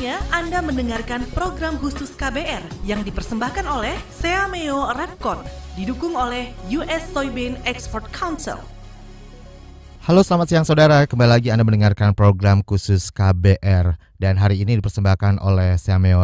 Saatnya Anda mendengarkan program khusus KBR yang dipersembahkan oleh Seameo Revcon, didukung oleh US Soybean Export Council. Halo, selamat siang saudara. Kembali lagi Anda mendengarkan program khusus KBR. Dan hari ini dipersembahkan oleh Seameo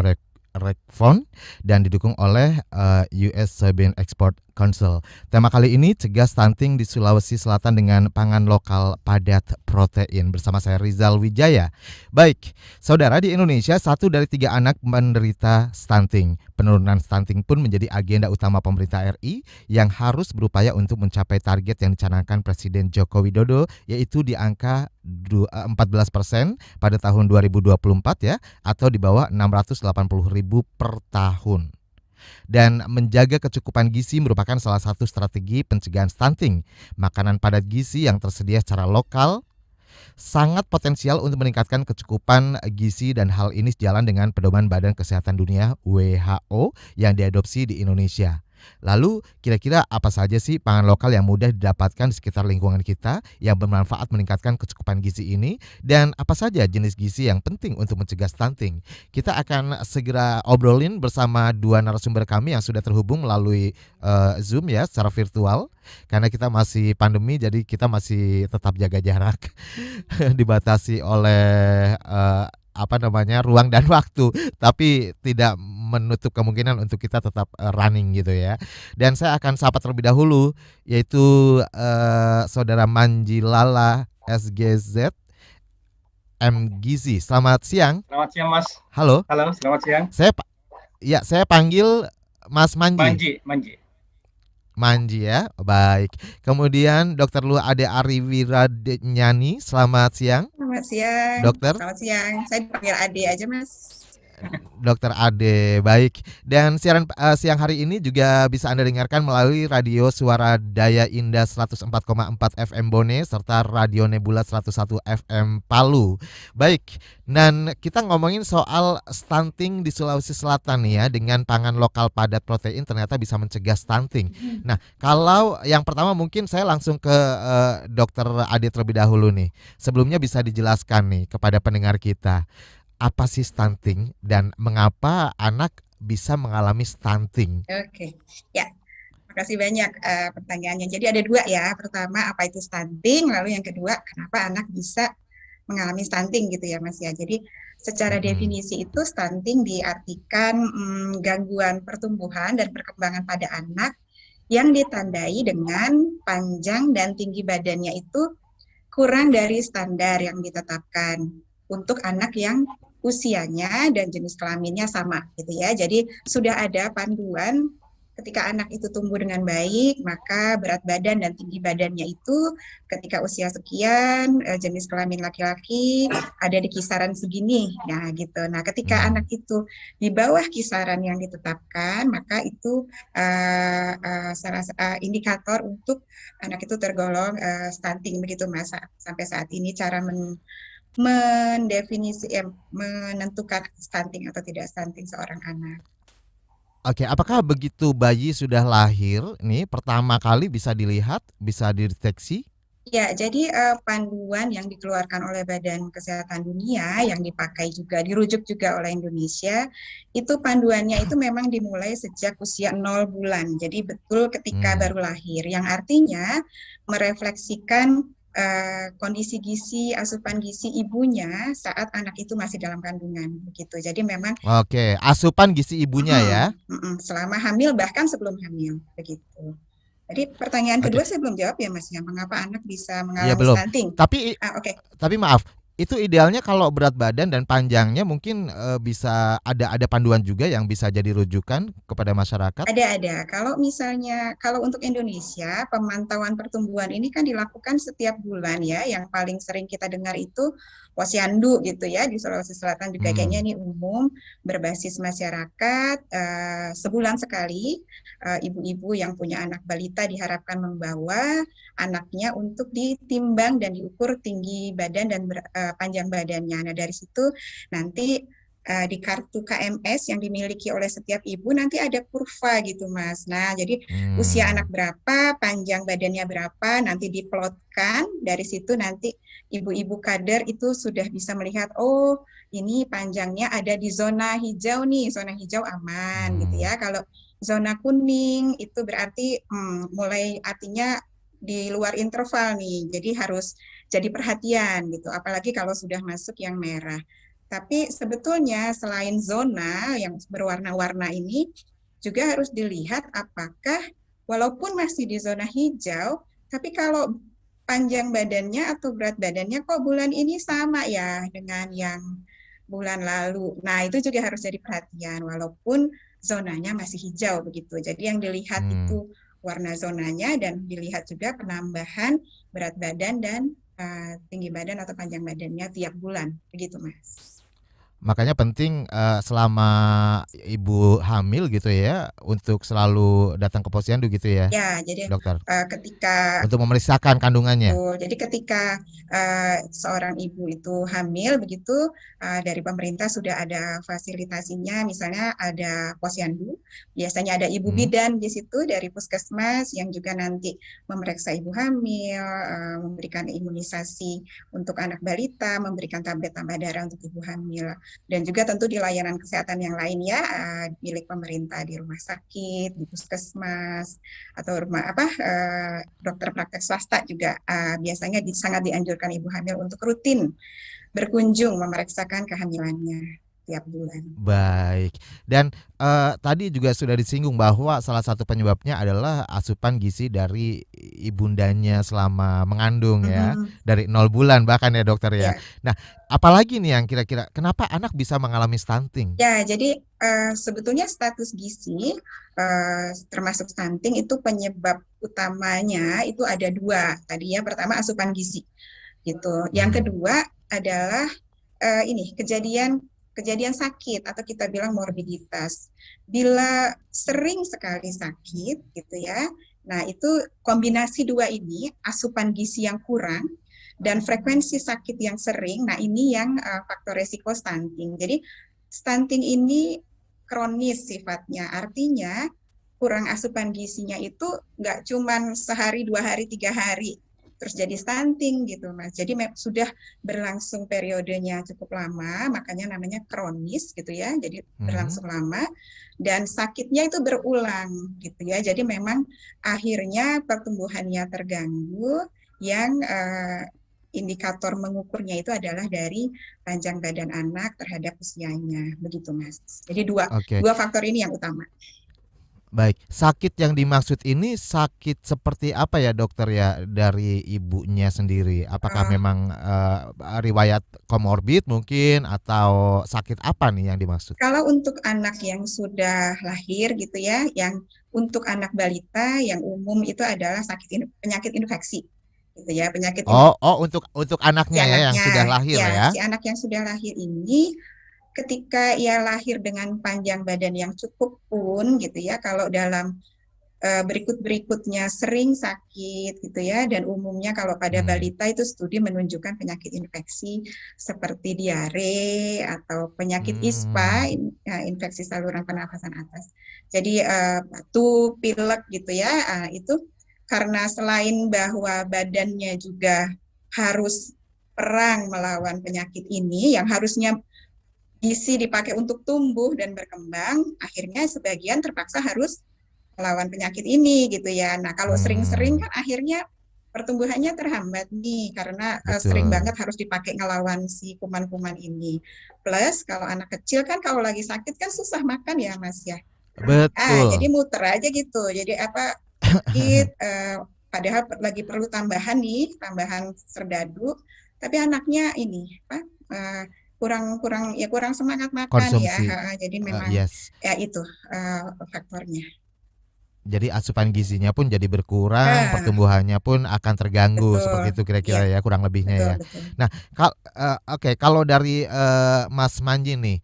Revcon dan didukung oleh US Soybean Export Council. Tema kali ini cegah stunting di Sulawesi Selatan dengan pangan lokal padat protein. Bersama saya Rizal Wijaya. Baik, saudara, di Indonesia 1 dari 3 anak menderita stunting. Penurunan stunting pun menjadi agenda utama pemerintah RI yang harus berupaya untuk mencapai target yang dicanangkan Presiden Joko Widodo, yaitu di angka 14% pada tahun 2024 ya, atau di bawah 680.000 per tahun. Dan menjaga kecukupan gizi merupakan salah satu strategi pencegahan stunting. Makanan padat gizi yang tersedia secara lokal sangat potensial untuk meningkatkan kecukupan gizi, dan hal ini sejalan dengan pedoman Badan Kesehatan Dunia WHO yang diadopsi di Indonesia. Lalu kira-kira apa saja sih pangan lokal yang mudah didapatkan di sekitar lingkungan kita yang bermanfaat meningkatkan kecukupan gizi ini, dan apa saja jenis gizi yang penting untuk mencegah stunting? Kita akan segera obrolin bersama 2 narasumber kami yang sudah terhubung melalui Zoom ya, secara virtual. Karena kita masih pandemi, jadi kita masih tetap jaga jarak dibatasi oleh ruang dan waktu, tapi tidak menutup kemungkinan untuk kita tetap running gitu ya. Dan saya akan sapa terlebih dahulu, yaitu saudara Manjilala SGZ M Gizi. Selamat siang. Selamat siang, Mas. Halo. Halo, selamat siang. Saya panggil Mas Manji. Manji ya, baik. Kemudian Dr. Lu Ade Ariwiradnyani, selamat siang. Selamat siang. Dokter. Selamat siang. Saya dipanggil Ade aja, Mas. Dokter Ade, baik. Dan siaran siang hari ini juga bisa Anda dengarkan melalui Radio Suara Daya Indah 104,4 FM Bone serta Radio Nebula 101 FM Palu. Baik, dan kita ngomongin soal stunting di Sulawesi Selatan nih ya, dengan pangan lokal padat protein ternyata bisa mencegah stunting. Nah, kalau yang pertama mungkin saya langsung ke Dokter Ade terlebih dahulu nih. Sebelumnya bisa dijelaskan nih kepada pendengar kita, apa sih stunting dan mengapa anak bisa mengalami stunting? Oke, ya. Makasih banyak pertanyaannya. Jadi ada 2 ya. Pertama, apa itu stunting? Lalu yang kedua, kenapa anak bisa mengalami stunting gitu ya, Mas ya. Jadi secara definisi itu stunting diartikan gangguan pertumbuhan dan perkembangan pada anak yang ditandai dengan panjang dan tinggi badannya itu kurang dari standar yang ditetapkan untuk anak yang usianya dan jenis kelaminnya sama gitu ya. Jadi sudah ada panduan ketika anak itu tumbuh dengan baik, maka berat badan dan tinggi badannya itu ketika usia sekian, jenis kelamin laki-laki ada di kisaran segini. Nah gitu. Nah ketika anak itu di bawah kisaran yang ditetapkan, maka itu salah indikator untuk anak itu tergolong stunting begitu, Mas. Sampai saat ini cara menentukan stunting atau tidak stunting seorang anak. Oke, apakah begitu bayi sudah lahir nih pertama kali bisa dilihat, bisa dideteksi? Ya, jadi panduan yang dikeluarkan oleh Badan Kesehatan Dunia yang dipakai juga, dirujuk juga oleh Indonesia, itu panduannya itu memang dimulai sejak usia 0 bulan. Jadi betul ketika baru lahir, yang artinya merefleksikan kondisi gizi, asupan gizi ibunya saat anak itu masih dalam kandungan begitu. Jadi memang Oke, asupan gizi ibunya ya. Selama hamil bahkan sebelum hamil begitu. Jadi pertanyaan kedua saya belum jawab ya, Mas ya, mengapa anak bisa mengalami stunting? Tapi maaf, itu idealnya kalau berat badan dan panjangnya mungkin bisa ada panduan juga yang bisa jadi rujukan kepada masyarakat? Ada. Kalau misalnya, kalau untuk Indonesia, pemantauan pertumbuhan ini kan dilakukan setiap bulan ya. Yang paling sering kita dengar itu posyandu gitu ya, di Sulawesi Selatan juga kayaknya ini umum, berbasis masyarakat, sebulan sekali ibu-ibu yang punya anak balita diharapkan membawa anaknya untuk ditimbang dan diukur tinggi badan dan panjang badannya. Nah dari situ nanti di kartu KMS yang dimiliki oleh setiap ibu nanti ada kurva gitu Mas. Nah, jadi usia anak berapa, panjang badannya berapa, nanti diplotkan. Dari situ nanti ibu-ibu kader itu sudah bisa melihat, oh ini panjangnya ada di zona hijau nih, zona hijau aman gitu ya. Kalau zona kuning itu berarti mulai artinya di luar interval nih, jadi harus jadi perhatian gitu, apalagi kalau sudah masuk yang merah. Tapi sebetulnya selain zona yang berwarna-warna ini, juga harus dilihat apakah walaupun masih di zona hijau, tapi kalau panjang badannya atau berat badannya kok bulan ini sama ya dengan yang bulan lalu. Nah, itu juga harus jadi perhatian walaupun zonanya masih hijau begitu. Jadi yang dilihat itu warna zonanya dan dilihat juga penambahan berat badan dan tinggi badan atau panjang badannya tiap bulan. Begitu, Mas. Makanya penting selama ibu hamil gitu ya untuk selalu datang ke posyandu gitu ya, Ya, jadi dokter, ketika untuk memeriksakan kandungannya. jadi ketika seorang ibu itu hamil begitu dari pemerintah sudah ada fasilitasinya, misalnya ada posyandu, biasanya ada ibu bidan di situ dari puskesmas yang juga nanti memeriksa ibu hamil, memberikan imunisasi untuk anak balita, memberikan tablet tambah darah untuk ibu hamil. Dan juga tentu di layanan kesehatan yang lain ya, milik pemerintah di rumah sakit, di puskesmas, atau rumah dokter praktek swasta juga biasanya sangat dianjurkan ibu hamil untuk rutin berkunjung memeriksakan kehamilannya tiap bulan. Baik. Dan tadi juga sudah disinggung bahwa salah satu penyebabnya adalah asupan gizi dari ibundanya selama mengandung ya, dari 0 bulan bahkan ya dokter ya. Nah, apalagi nih yang kira-kira kenapa anak bisa mengalami stunting? Ya, jadi sebetulnya status gizi termasuk stunting itu penyebab utamanya itu ada 2 tadi ya. Pertama asupan gizi gitu. Yang kedua adalah ini kejadian sakit atau kita bilang morbiditas. Bila sering sekali sakit gitu ya, nah itu kombinasi 2 ini, asupan gizi yang kurang dan frekuensi sakit yang sering, nah ini yang faktor resiko stunting. Jadi stunting ini kronis sifatnya, artinya kurang asupan gizinya itu nggak cuman sehari, 2 hari, 3 hari, terus jadi stunting gitu Mas. Jadi sudah berlangsung periodenya cukup lama, makanya namanya kronis gitu ya. Jadi berlangsung lama dan sakitnya itu berulang gitu ya. Jadi memang akhirnya pertumbuhannya terganggu yang indikator mengukurnya itu adalah dari panjang badan anak terhadap usianya. Begitu Mas. Jadi dua faktor ini yang utama. Baik, sakit yang dimaksud ini sakit seperti apa ya dokter ya dari ibunya sendiri? Apakah memang riwayat komorbid mungkin atau sakit apa nih yang dimaksud? Kalau untuk anak yang sudah lahir gitu ya, yang untuk anak balita yang umum itu adalah penyakit infeksi gitu ya, penyakit untuk anaknya ya yang sudah lahir ya. Si anak yang sudah lahir ini ketika ia lahir dengan panjang badan yang cukup pun gitu ya, kalau dalam berikut-berikutnya sering sakit gitu ya, dan umumnya kalau pada balita itu studi menunjukkan penyakit infeksi seperti diare atau penyakit ISPA, infeksi saluran pernafasan atas. Jadi batuk, pilek gitu ya, itu karena selain bahwa badannya juga harus perang melawan penyakit ini yang harusnya gizi dipakai untuk tumbuh dan berkembang, akhirnya sebagian terpaksa harus melawan penyakit ini gitu ya. Nah, kalau sering-sering kan akhirnya pertumbuhannya terhambat nih karena sering banget harus dipakai ngelawan si kuman-kuman ini. Plus kalau anak kecil kan kalau lagi sakit kan susah makan ya Mas ya. Betul. Jadi muter aja gitu. Jadi sakit padahal lagi perlu tambahan serdadu, tapi anaknya ini kurang semangat makan konsumsi. Ya. Jadi memang ya itu faktornya. Jadi asupan gizinya pun jadi berkurang, pertumbuhannya pun akan terganggu. Seperti itu kira-kira ya kurang lebihnya ya. Nah, kalau dari Mas Manji nih,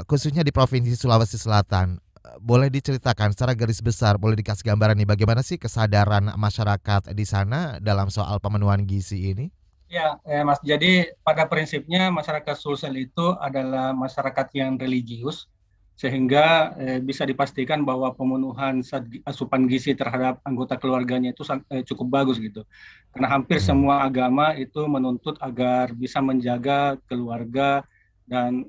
khususnya di Provinsi Sulawesi Selatan, boleh diceritakan secara garis besar, boleh dikasih gambaran nih bagaimana sih kesadaran masyarakat di sana dalam soal pemenuhan gizi ini? Ya, Mas. Jadi pada prinsipnya masyarakat Sulsel itu adalah masyarakat yang religius, sehingga bisa dipastikan bahwa pemenuhan asupan gizi terhadap anggota keluarganya itu cukup bagus gitu. Karena hampir semua agama itu menuntut agar bisa menjaga keluarga dan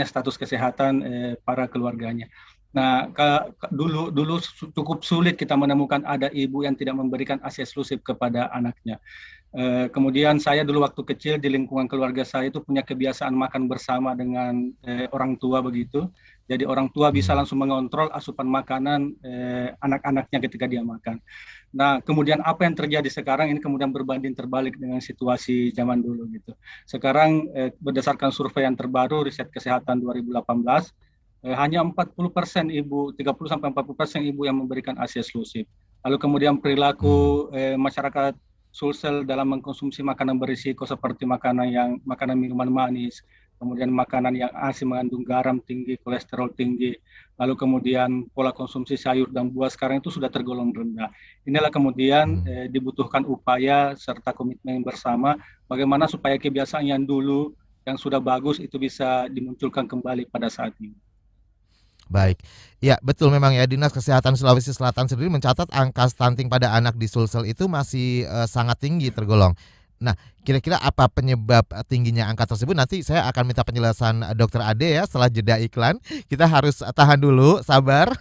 status kesehatan para keluarganya. Nah, dulu cukup sulit kita menemukan ada ibu yang tidak memberikan ASI eksklusif kepada anaknya. Kemudian saya dulu waktu kecil di lingkungan keluarga saya itu punya kebiasaan makan bersama dengan orang tua begitu. Jadi orang tua bisa langsung mengontrol asupan makanan anak-anaknya ketika dia makan. Nah, kemudian apa yang terjadi sekarang ini kemudian berbanding terbalik dengan situasi zaman dulu gitu. Sekarang berdasarkan survei yang terbaru riset kesehatan 2018, hanya 40% ibu, 30-40% ibu yang memberikan ASI eksklusif. Lalu kemudian perilaku masyarakat Sulsel dalam mengkonsumsi makanan berisiko seperti makanan minuman manis, kemudian makanan yang asin mengandung garam tinggi, kolesterol tinggi, lalu kemudian pola konsumsi sayur dan buah sekarang itu sudah tergolong rendah. Inilah kemudian dibutuhkan upaya serta komitmen bersama bagaimana supaya kebiasaan yang dulu yang sudah bagus itu bisa dimunculkan kembali pada saat ini. Baik, ya betul memang ya, Dinas Kesehatan Sulawesi Selatan sendiri mencatat angka stunting pada anak di Sulsel itu masih sangat tinggi tergolong. Nah, kira-kira apa penyebab tingginya angka tersebut? Nanti saya akan minta penjelasan Dr. Ade ya setelah jeda iklan. Kita harus tahan dulu, sabar.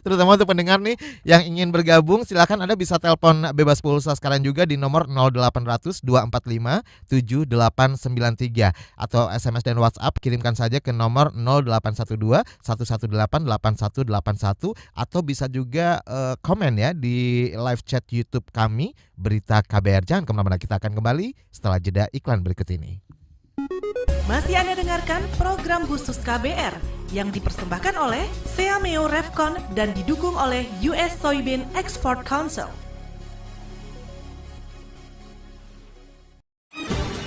Terutama untuk pendengar nih yang ingin bergabung, silakan Anda bisa telepon bebas pulsa sekarang juga di nomor 0800 245 7893 atau SMS dan WhatsApp kirimkan saja ke nomor 0812 118 8181 atau bisa juga komen ya di live chat YouTube kami Berita KBR. Jangan kemana-mana, kita akan kembali setelah jeda iklan berikut ini. Masih Anda dengarkan program khusus KBR yang dipersembahkan oleh Seameo Revcon dan didukung oleh US Soybean Export Council.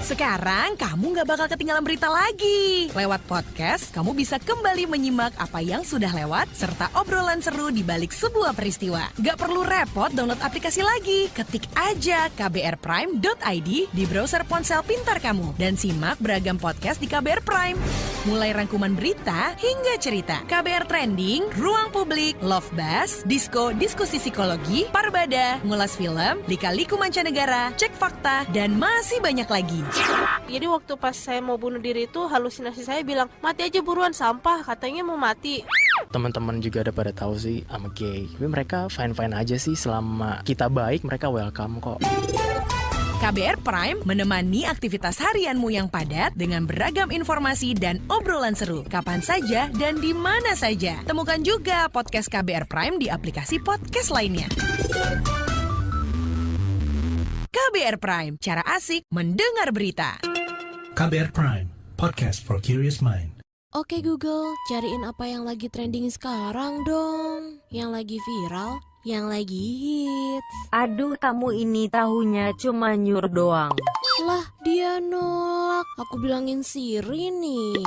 Sekarang kamu gak bakal ketinggalan berita lagi. Lewat podcast, kamu bisa kembali menyimak apa yang sudah lewat serta obrolan seru di balik sebuah peristiwa. Gak perlu repot download aplikasi lagi. Ketik aja kbrprime.id di browser ponsel pintar kamu dan simak beragam podcast di KBR Prime. Mulai rangkuman berita hingga cerita. KBR Trending, Ruang Publik, Love Buzz, diskusi psikologi, Parbada, ngulas film, lika-liku mancanegara, cek fakta, dan masih banyak lagi. Jadi waktu pas saya mau bunuh diri itu halusinasi saya bilang mati aja buruan, sampah katanya mau mati. Teman-teman juga ada pada tahu sih I'm gay, tapi mereka fine-fine aja sih, selama kita baik mereka welcome kok. KBR Prime menemani aktivitas harianmu yang padat dengan beragam informasi dan obrolan seru kapan saja dan di mana saja. Temukan juga podcast KBR Prime di aplikasi podcast lainnya. KBR Prime, cara asik mendengar berita. KBR Prime, podcast for curious mind. Oke Google, cariin apa yang lagi trending sekarang dong. Yang lagi viral, yang lagi hits. Aduh, kamu ini tahunya cuma nyur doang. Lah, dia nolak. Aku bilangin Siri nih.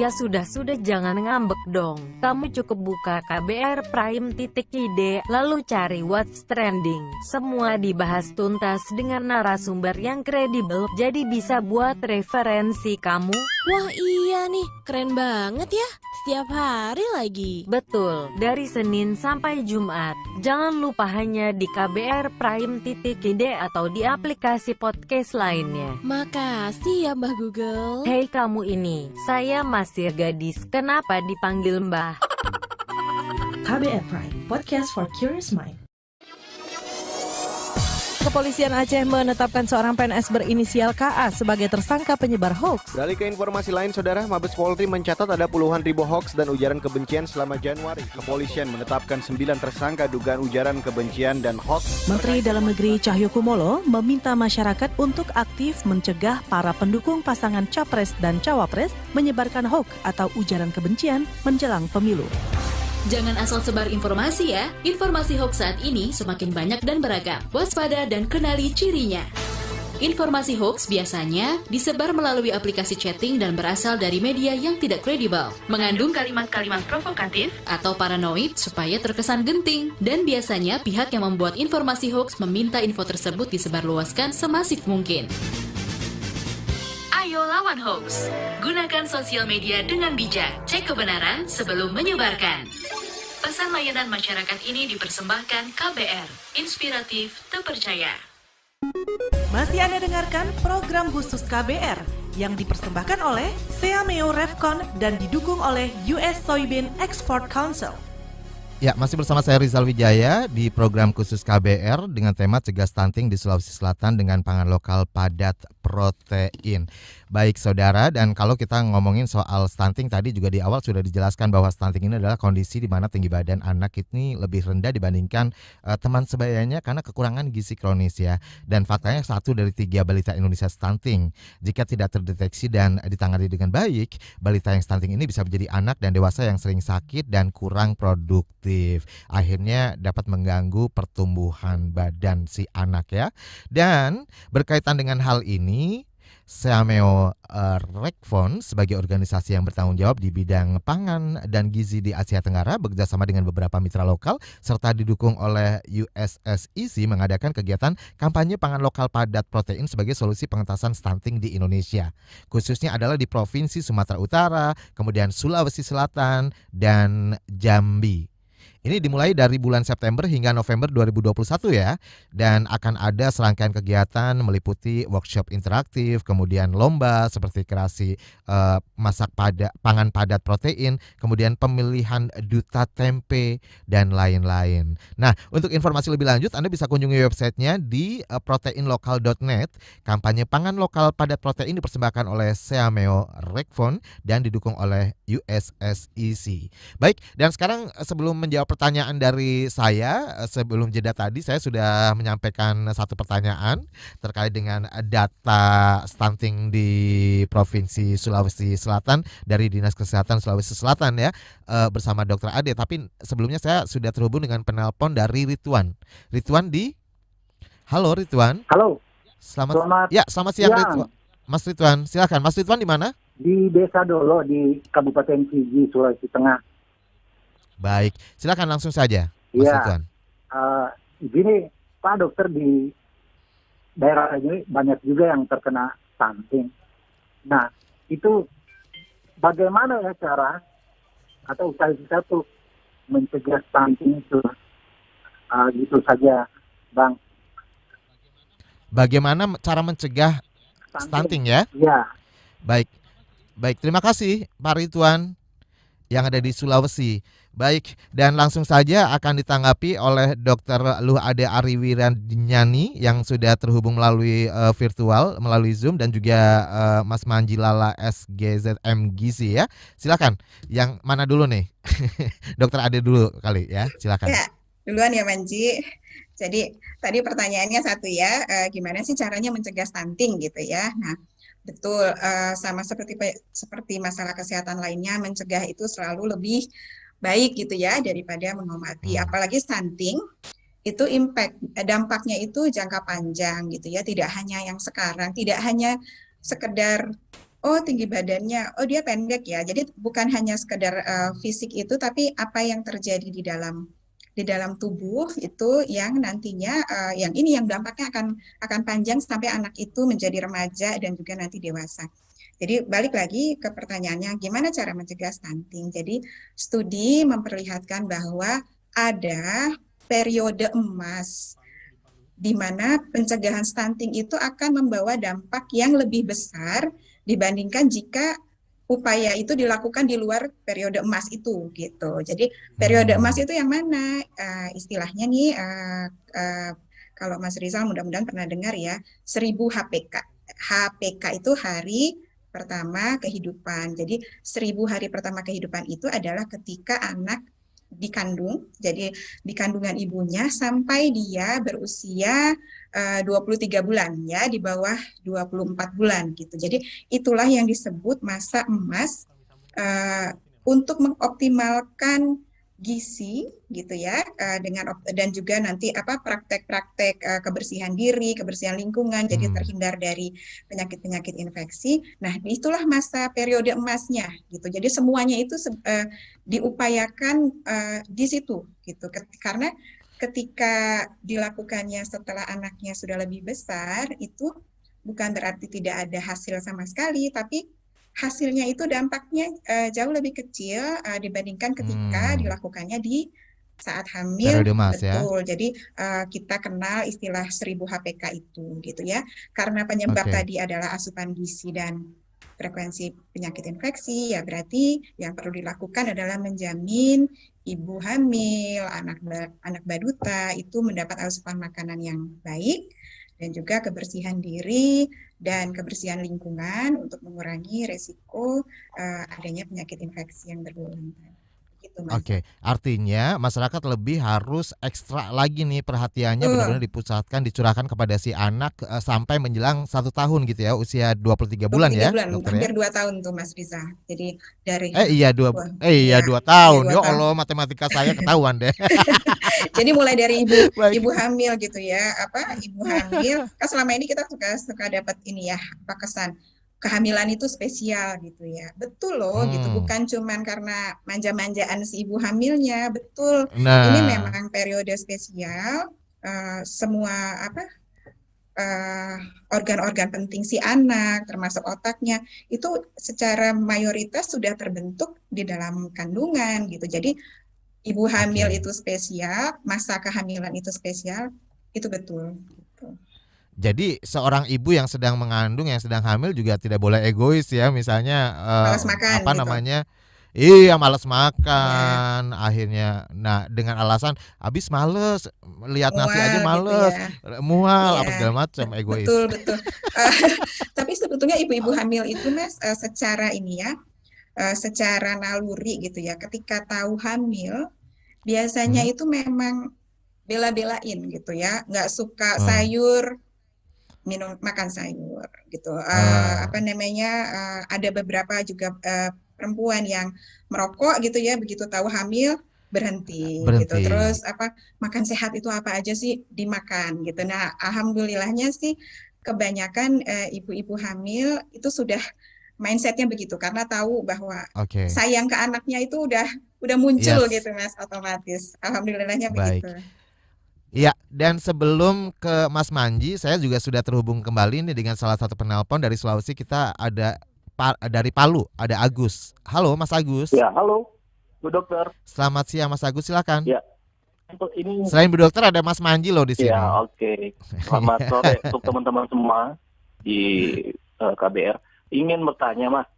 Ya sudah jangan ngambek dong. Kamu cukup buka kbrprime.id lalu cari what's trending. Semua dibahas tuntas dengan narasumber yang kredibel, jadi bisa buat referensi kamu. Wah iya nih, keren banget ya. Setiap hari lagi. Betul, dari Senin sampai Jumat. Jangan lupa hanya di kbrprime.id atau di aplikasi podcast lainnya. Makasih ya Mbah Google. Hei kamu ini, saya masih gadis, kenapa dipanggil Mbah? KBR Prime, podcast for curious mind. Kepolisian Aceh menetapkan seorang PNS berinisial KA sebagai tersangka penyebar hoax. Beralih ke informasi lain, Saudara, Mabes Polri mencatat ada puluhan ribu hoax dan ujaran kebencian selama Januari. Kepolisian menetapkan 9 tersangka dugaan ujaran kebencian dan hoax. Menteri Dalam Negeri Cahyokumolo meminta masyarakat untuk aktif mencegah para pendukung pasangan Capres dan Cawapres menyebarkan hoax atau ujaran kebencian menjelang pemilu. Jangan asal sebar informasi ya. Informasi hoax saat ini semakin banyak dan beragam. Waspada dan kenali cirinya. Informasi hoax biasanya disebar melalui aplikasi chatting dan berasal dari media yang tidak kredibel, mengandung kalimat-kalimat provokatif atau paranoid supaya terkesan genting, dan biasanya pihak yang membuat informasi hoax meminta info tersebut disebarluaskan semasif mungkin. Ayo lawan hoax. Gunakan sosial media dengan bijak. Cek kebenaran sebelum menyebarkan. Pesan layanan masyarakat ini dipersembahkan KBR. Inspiratif, terpercaya. Masih Anda dengarkan program khusus KBR yang dipersembahkan oleh Seameo Revcon dan didukung oleh US Soybean Export Council. Ya, masih bersama saya Rizal Wijaya di program khusus KBR dengan tema Cegah Stunting di Sulawesi Selatan dengan pangan lokal padat protein. Baik saudara, dan kalau kita ngomongin soal stunting tadi juga di awal sudah dijelaskan bahwa stunting ini adalah kondisi di mana tinggi badan anak ini lebih rendah dibandingkan teman sebayanya karena kekurangan gizi kronis ya. Dan faktanya 1 dari 3 balita Indonesia stunting. Jika tidak terdeteksi dan ditangani dengan baik, balita yang stunting ini bisa menjadi anak dan dewasa yang sering sakit dan kurang produktif. Akhirnya dapat mengganggu pertumbuhan badan si anak ya. Dan berkaitan dengan hal ini, Seameo Revcon sebagai organisasi yang bertanggung jawab di bidang pangan dan gizi di Asia Tenggara bekerjasama dengan beberapa mitra lokal serta didukung oleh USSEC mengadakan kegiatan kampanye pangan lokal padat protein sebagai solusi pengentasan stunting di Indonesia. Khususnya adalah di Provinsi Sumatera Utara, kemudian Sulawesi Selatan, dan Jambi. Ini dimulai dari bulan September hingga November 2021 ya. Dan akan ada serangkaian kegiatan meliputi workshop interaktif, kemudian lomba seperti kreasi masak pangan padat protein, kemudian pemilihan duta tempe, dan lain-lain. Nah, untuk informasi lebih lanjut Anda bisa kunjungi websitenya di proteinlokal.net. Kampanye pangan lokal padat protein dipersembahkan oleh Seameo Revcon dan didukung oleh USSEC. Baik, dan sekarang sebelum menjawab pertanyaan dari saya, sebelum jeda tadi saya sudah menyampaikan satu pertanyaan terkait dengan data stunting di Provinsi Sulawesi Selatan dari Dinas Kesehatan Sulawesi Selatan ya, bersama Dr. Ade. Tapi sebelumnya saya sudah terhubung dengan penelpon dari Ridwan. Ridwan di Halo Ridwan. Halo. Selamat siang Ridwan. Mas Ridwan, silakan. Mas Ridwan di mana? Di Desa Dolo di Kabupaten Sigi, Sulawesi Tengah. Baik, silakan langsung saja, Mas Ridwan. Gini, Pak Dokter, di daerah ini banyak juga yang terkena stunting. Nah, itu bagaimana ya cara atau upaya kita tuh mencegah stunting itu? Gitu saja, Bang. Bagaimana cara mencegah stunting ya? Iya. Baik, terima kasih Pak Ridwan yang ada di Sulawesi. Baik, dan langsung saja akan ditanggapi oleh Dr. Luh Ade Ariwiranyani yang sudah terhubung melalui virtual, melalui Zoom, dan juga Mas Manjilala SGZM Gizi ya. Silakan, yang mana dulu nih? Dr. Ade dulu kali ya, silakan. Ya, duluan ya Manji. Jadi tadi pertanyaannya satu ya, gimana sih caranya mencegah stunting gitu ya. Nah, betul, sama seperti masalah kesehatan lainnya, mencegah itu selalu lebih baik gitu ya daripada mengobati. Apalagi stunting itu dampaknya itu jangka panjang gitu ya, tidak hanya yang sekarang, tidak hanya sekedar tinggi badannya, dia pendek ya. Jadi bukan hanya sekedar fisik itu, tapi apa yang terjadi di dalam tubuh itu yang nantinya yang dampaknya akan panjang sampai anak itu menjadi remaja dan juga nanti dewasa. Jadi balik lagi ke pertanyaannya, gimana cara mencegah stunting? Jadi studi memperlihatkan bahwa ada periode emas di mana pencegahan stunting itu akan membawa dampak yang lebih besar dibandingkan jika upaya itu dilakukan di luar periode emas itu gitu. Jadi periode emas itu yang mana? Istilahnya nih, kalau Mas Rizal mudah-mudahan pernah dengar ya, 1000 HPK. HPK itu hari pertama kehidupan. Jadi 1000 hari pertama kehidupan itu adalah ketika anak dikandung, jadi di kandungan ibunya sampai dia berusia 23 bulan ya, di bawah 24 bulan gitu. Jadi itulah yang disebut masa emas untuk mengoptimalkan gizi gitu ya, dan juga nanti praktek-praktek kebersihan diri, kebersihan lingkungan, jadi terhindar dari penyakit-penyakit infeksi. Nah, itulah masa periode emasnya gitu. Jadi semuanya itu diupayakan di situ gitu. Karena ketika dilakukannya setelah anaknya sudah lebih besar, itu bukan berarti tidak ada hasil sama sekali, tapi hasilnya itu dampaknya jauh lebih kecil dibandingkan ketika dilakukannya di saat hamil. Periode emas, betul. Jadi kita kenal istilah 1000 HPK itu gitu ya. Karena penyebab tadi adalah asupan gizi dan frekuensi penyakit infeksi, ya berarti yang perlu dilakukan adalah menjamin ibu hamil, anak baduta itu mendapat asupan makanan yang baik dan juga kebersihan diri dan kebersihan lingkungan untuk mengurangi resiko adanya penyakit infeksi yang berulang. Gitu, Mas. Oke, artinya masyarakat lebih harus ekstra lagi nih perhatiannya, benar-benar dipusatkan, dicurahkan kepada si anak sampai menjelang 1 tahun gitu ya, usia 23 bulan 23 ya, bulan, dokter hampir ya? 2 tahun tuh Mas Riza. Jadi dari 2 tahun. Ya Allah, matematika saya ketahuan deh. Jadi mulai dari ibu hamil gitu ya, ibu hamil. Kan selama ini kita suka dapat ini ya, kesan kehamilan itu spesial gitu ya. Betul loh gitu, bukan cuman karena manja-manjaan si ibu hamilnya, betul. Ini memang periode spesial, semua organ-organ penting si anak, termasuk otaknya, itu secara mayoritas sudah terbentuk di dalam kandungan gitu. Jadi ibu hamil itu spesial, masa kehamilan itu spesial, itu betul. Jadi seorang ibu yang sedang mengandung, yang sedang hamil juga tidak boleh egois ya, misalnya malas makan, malas makan, akhirnya, nah dengan alasan habis males, lihat nasi aja males, gitu ya. Mual, apa segala macam, egois. Betul. Tapi sebetulnya ibu-ibu hamil itu Mas, secara ini ya, secara naluri gitu ya, ketika tahu hamil, biasanya itu memang bela-belain gitu ya, nggak suka sayur, makan sayur gitu. Ada beberapa juga perempuan yang merokok gitu ya, begitu tahu hamil berhenti. Gitu. Terus makan sehat itu apa aja sih dimakan gitu. Nah, alhamdulillahnya sih kebanyakan ibu-ibu hamil itu sudah mindsetnya begitu, karena tahu bahwa sayang ke anaknya itu udah muncul gitu Mas, otomatis. Alhamdulillahnya begitu. Iya, dan sebelum ke Mas Manji, saya juga sudah terhubung kembali nih dengan salah satu penelpon dari Sulawesi. Kita ada dari Palu, ada Agus. Halo Mas Agus. Ya, halo Bu Dokter. Selamat siang Mas Agus, silakan. Ya. Untuk ini selain Bu Dokter ada Mas Manji loh di sini. Ya, oke. Selamat sore untuk teman-teman semua di KBR. Ingin bertanya Mas.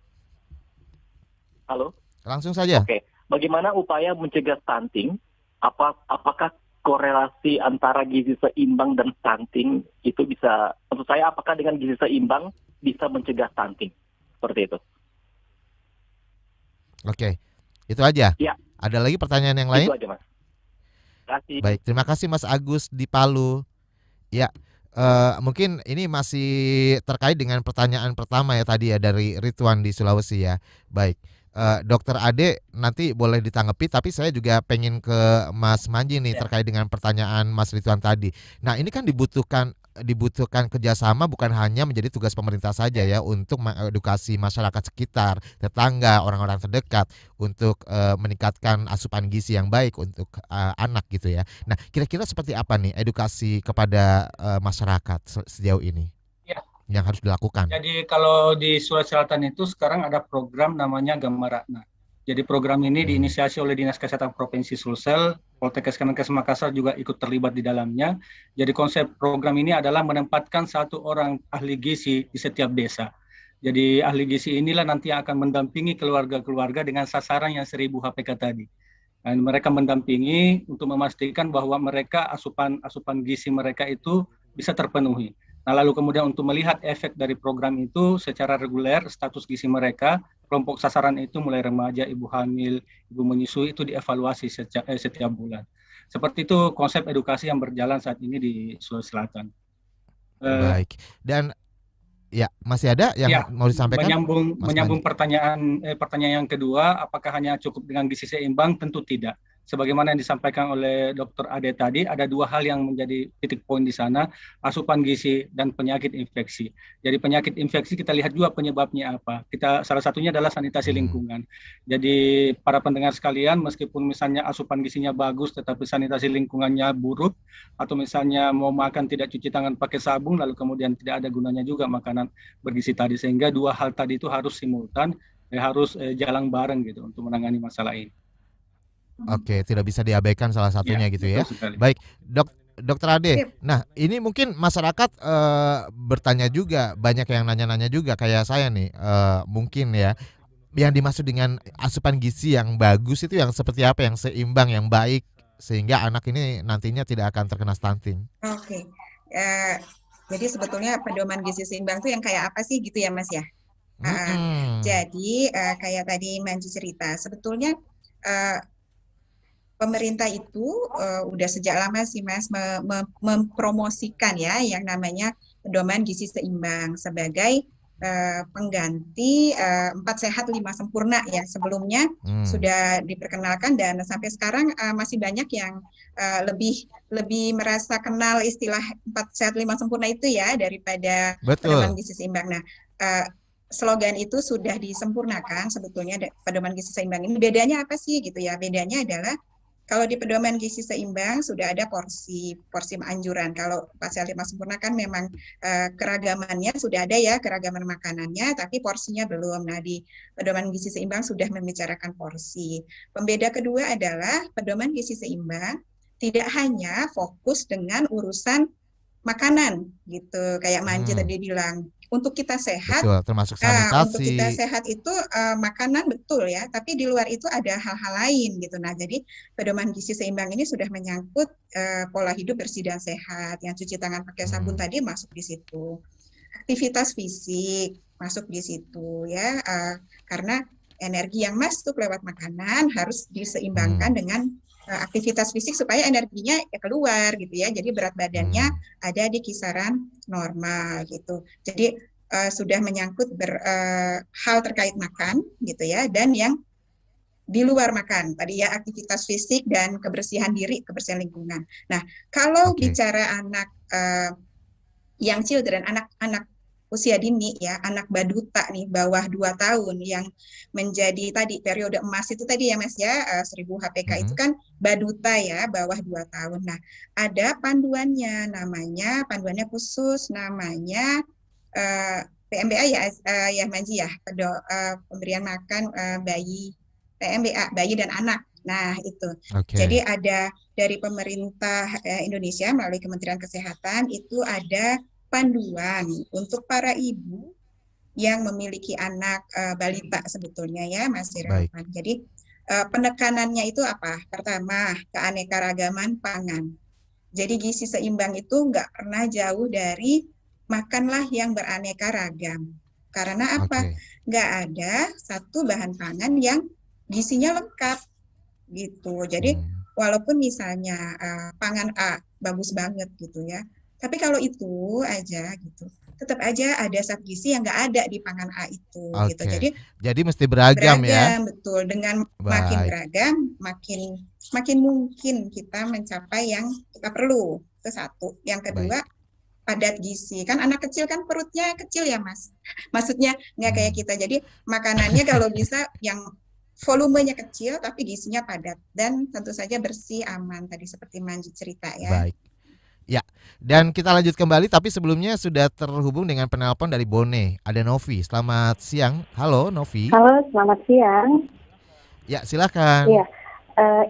Halo? Langsung saja. Oke. Bagaimana upaya mencegah stunting? Apakah korelasi antara gizi seimbang dan stunting itu bisa, maksud saya apakah dengan gizi seimbang bisa mencegah stunting? Seperti itu. Oke, itu aja. Ya. Ada lagi pertanyaan yang lain? Itu aja Mas. Terima kasih. Baik, terima kasih Mas Agus di Palu. Ya, mungkin ini masih terkait dengan pertanyaan pertama ya tadi ya dari Ridwan di Sulawesi ya. Baik. Dokter Ade nanti boleh ditanggapi, tapi saya juga pengen ke Mas Manji nih terkait dengan pertanyaan Mas Ridwan tadi. Nah, ini kan dibutuhkan kerjasama, bukan hanya menjadi tugas pemerintah saja ya untuk mengedukasi masyarakat sekitar, tetangga, orang-orang terdekat untuk meningkatkan asupan gizi yang baik untuk anak gitu ya. Nah, kira-kira seperti apa nih edukasi kepada masyarakat sejauh ini? Yang harus dilakukan. Jadi kalau di Sulawesi Selatan itu sekarang ada program namanya Gammaratna. Jadi program ini diinisiasi oleh Dinas Kesehatan Provinsi Sulsel, Poltekkes Kemenkes Makassar juga ikut terlibat di dalamnya. Jadi konsep program ini adalah menempatkan 1 orang ahli gizi di setiap desa. Jadi ahli gizi inilah nanti yang akan mendampingi keluarga-keluarga dengan sasaran yang 1000 HPK tadi. Dan mereka mendampingi untuk memastikan bahwa mereka asupan gizi mereka itu bisa terpenuhi. Nah, lalu kemudian untuk melihat efek dari program itu secara reguler, status gizi mereka, kelompok sasaran itu mulai remaja, ibu hamil, ibu menyusui itu dievaluasi setiap bulan. Seperti itu konsep edukasi yang berjalan saat ini di Sulawesi Selatan. Baik. Dan ya masih ada yang mau disampaikan? Menyambung pertanyaan yang kedua, apakah hanya cukup dengan gizi seimbang? Tentu tidak. sebagaimana yang disampaikan oleh Dr. Ade tadi, ada dua hal yang menjadi titik poin di sana, asupan gizi dan penyakit infeksi. Jadi penyakit infeksi kita lihat juga penyebabnya apa. Salah satunya adalah sanitasi lingkungan. Jadi para pendengar sekalian, meskipun misalnya asupan gizinya bagus tetapi sanitasi lingkungannya buruk, atau misalnya mau makan tidak cuci tangan pakai sabun, lalu kemudian tidak ada gunanya juga makanan bergizi tadi. Sehingga dua hal tadi itu harus simultan, harus jalan bareng gitu untuk menangani masalah ini. Oke, tidak bisa diabaikan salah satunya gitu ya. Baik, Dokter Ade. Nah, ini mungkin masyarakat bertanya juga, banyak yang nanya-nanya juga kayak saya nih, mungkin ya, yang dimaksud dengan asupan gizi yang bagus itu yang seperti apa, yang seimbang, yang baik, sehingga anak ini nantinya tidak akan terkena stunting. Oke. Jadi sebetulnya pedoman gizi seimbang itu yang kayak apa sih gitu ya Mas ya? Jadi kayak tadi Manji cerita, sebetulnya pemerintah itu udah sejak lama sih Mas mempromosikan ya yang namanya pedoman gizi seimbang sebagai pengganti 4 sehat 5 sempurna yang sebelumnya sudah diperkenalkan, dan sampai sekarang masih banyak yang lebih merasa kenal istilah 4 sehat 5 sempurna itu ya daripada pedoman gizi seimbang. Nah, slogan itu sudah disempurnakan sebetulnya pedoman gizi seimbang ini. Bedanya apa sih gitu ya? Bedanya adalah kalau di pedoman gizi seimbang sudah ada porsi anjuran. Kalau 4 sehat 5 sempurna kan memang keragamannya sudah ada ya, keragaman makanannya, tapi porsinya belum. Nah, di pedoman gizi seimbang sudah membicarakan porsi. Pembeda kedua adalah pedoman gizi seimbang tidak hanya fokus dengan urusan makanan gitu, kayak Manji tadi bilang. Untuk kita sehat, betul, termasuk sanitasi. Untuk kita sehat itu makanan betul ya, tapi di luar itu ada hal-hal lain gitu. Nah, jadi pedoman gizi seimbang ini sudah menyangkut pola hidup bersih dan sehat. Yang cuci tangan pakai sabun tadi masuk di situ. Aktivitas fisik masuk di situ ya, karena energi yang masuk lewat makanan harus diseimbangkan dengan aktivitas fisik supaya energinya keluar gitu ya. Jadi berat badannya ada di kisaran normal gitu. Jadi sudah menyangkut hal terkait makan gitu ya, dan yang di luar makan tadi ya, aktivitas fisik dan kebersihan diri, kebersihan lingkungan. Nah, kalau bicara anak yang children, anak-anak usia dini ya, anak baduta nih bawah 2 tahun yang menjadi tadi periode emas itu tadi ya Mas ya, 1000 HPK itu kan baduta ya, bawah 2 tahun. Nah, ada panduannya khusus namanya PMBA ya Manji ya, pemberian makan bayi, PMBA bayi dan anak. Nah, itu. Jadi ada dari pemerintah Indonesia melalui Kementerian Kesehatan itu ada panduan untuk para ibu yang memiliki anak balita sebetulnya ya Mas Irawan. Jadi penekanannya itu apa? Pertama, keanekaragaman pangan. Jadi gizi seimbang itu nggak pernah jauh dari makanlah yang beraneka ragam. Karena apa? Nggak ada satu bahan pangan yang gizinya lengkap gitu. Jadi walaupun misalnya pangan A bagus banget gitu ya, tapi kalau itu aja gitu, tetap aja ada zat gizi yang nggak ada di pangan A itu gitu. Jadi mesti beragam ya. Betul. Dengan makin beragam, makin mungkin kita mencapai yang kita perlu. Itu satu. Yang kedua, padat gizi. Kan anak kecil kan perutnya kecil ya Mas. Maksudnya nggak kayak kita. Jadi makanannya kalau bisa yang volumenya kecil tapi gizinya padat dan tentu saja bersih, aman tadi seperti Manji cerita ya. Baik. Ya, dan kita lanjut kembali, tapi sebelumnya sudah terhubung dengan penelpon dari Bone, ada Novi. Selamat siang, halo Novi. Halo, selamat siang. Ya, silakan. Iya,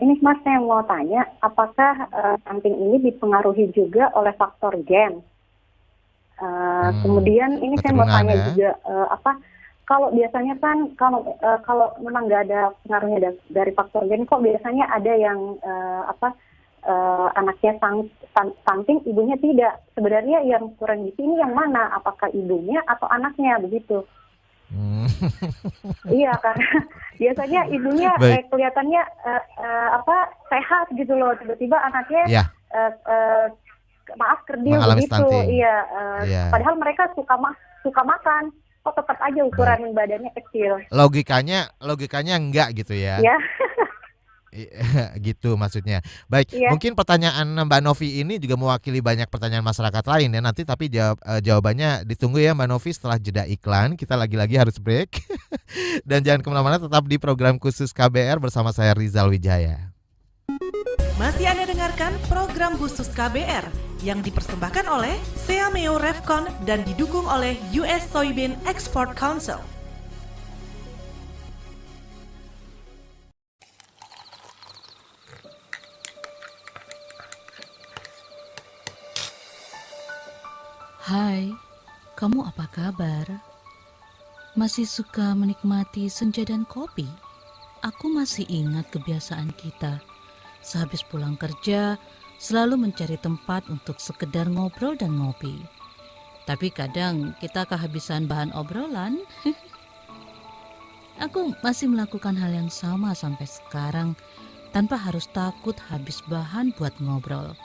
ini Mas saya mau tanya, apakah stunting ini dipengaruhi juga oleh faktor gen? Kemudian ini saya mau tanya juga, kalau biasanya kan kalau memang nggak ada pengaruhnya dari faktor gen, kok biasanya ada yang anaknya stunting, ibunya tidak. Sebenarnya yang kurang gizi ini yang mana? Apakah ibunya atau anaknya begitu? Iya, karena biasanya ibunya kelihatannya sehat gitu loh, tiba-tiba anaknya kerdil begitu. Iya, padahal mereka suka makan, kok tetap aja ukuran badannya kecil. Logikanya enggak gitu ya? Ya. Gitu maksudnya. Baik, Iya. mungkin pertanyaan Mbak Novi ini juga mewakili banyak pertanyaan masyarakat lain ya nanti, tapi jawabannya ditunggu ya Mbak Novi setelah jeda iklan. Kita lagi-lagi harus break. Dan jangan kemana-mana, tetap di program khusus KBR bersama saya Rizal Wijaya. Masih Anda dengarkan program khusus KBR yang dipersembahkan oleh Seameo Revcon dan didukung oleh US Soybean Export Council. Hai, kamu apa kabar? Masih suka menikmati senja dan kopi? Aku masih ingat kebiasaan kita. Sehabis pulang kerja, selalu mencari tempat untuk sekedar ngobrol dan ngopi. Tapi kadang kita kehabisan bahan obrolan. Aku masih melakukan hal yang sama sampai sekarang, tanpa harus takut habis bahan buat ngobrol.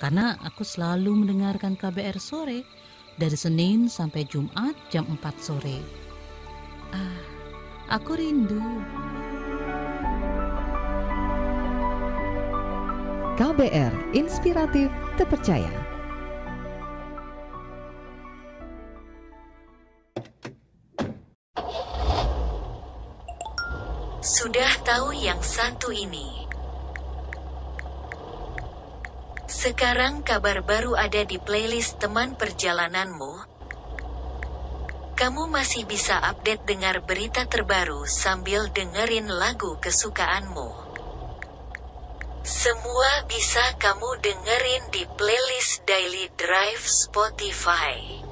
Karena aku selalu mendengarkan KBR sore, dari Senin sampai Jumat jam 4 sore. Aku rindu. KBR Inspiratif Terpercaya. Sudah tahu yang satu ini? Sekarang kabar baru ada di playlist teman perjalananmu. Kamu masih bisa update dengar berita terbaru sambil dengerin lagu kesukaanmu. Semua bisa kamu dengerin di playlist Daily Drive Spotify.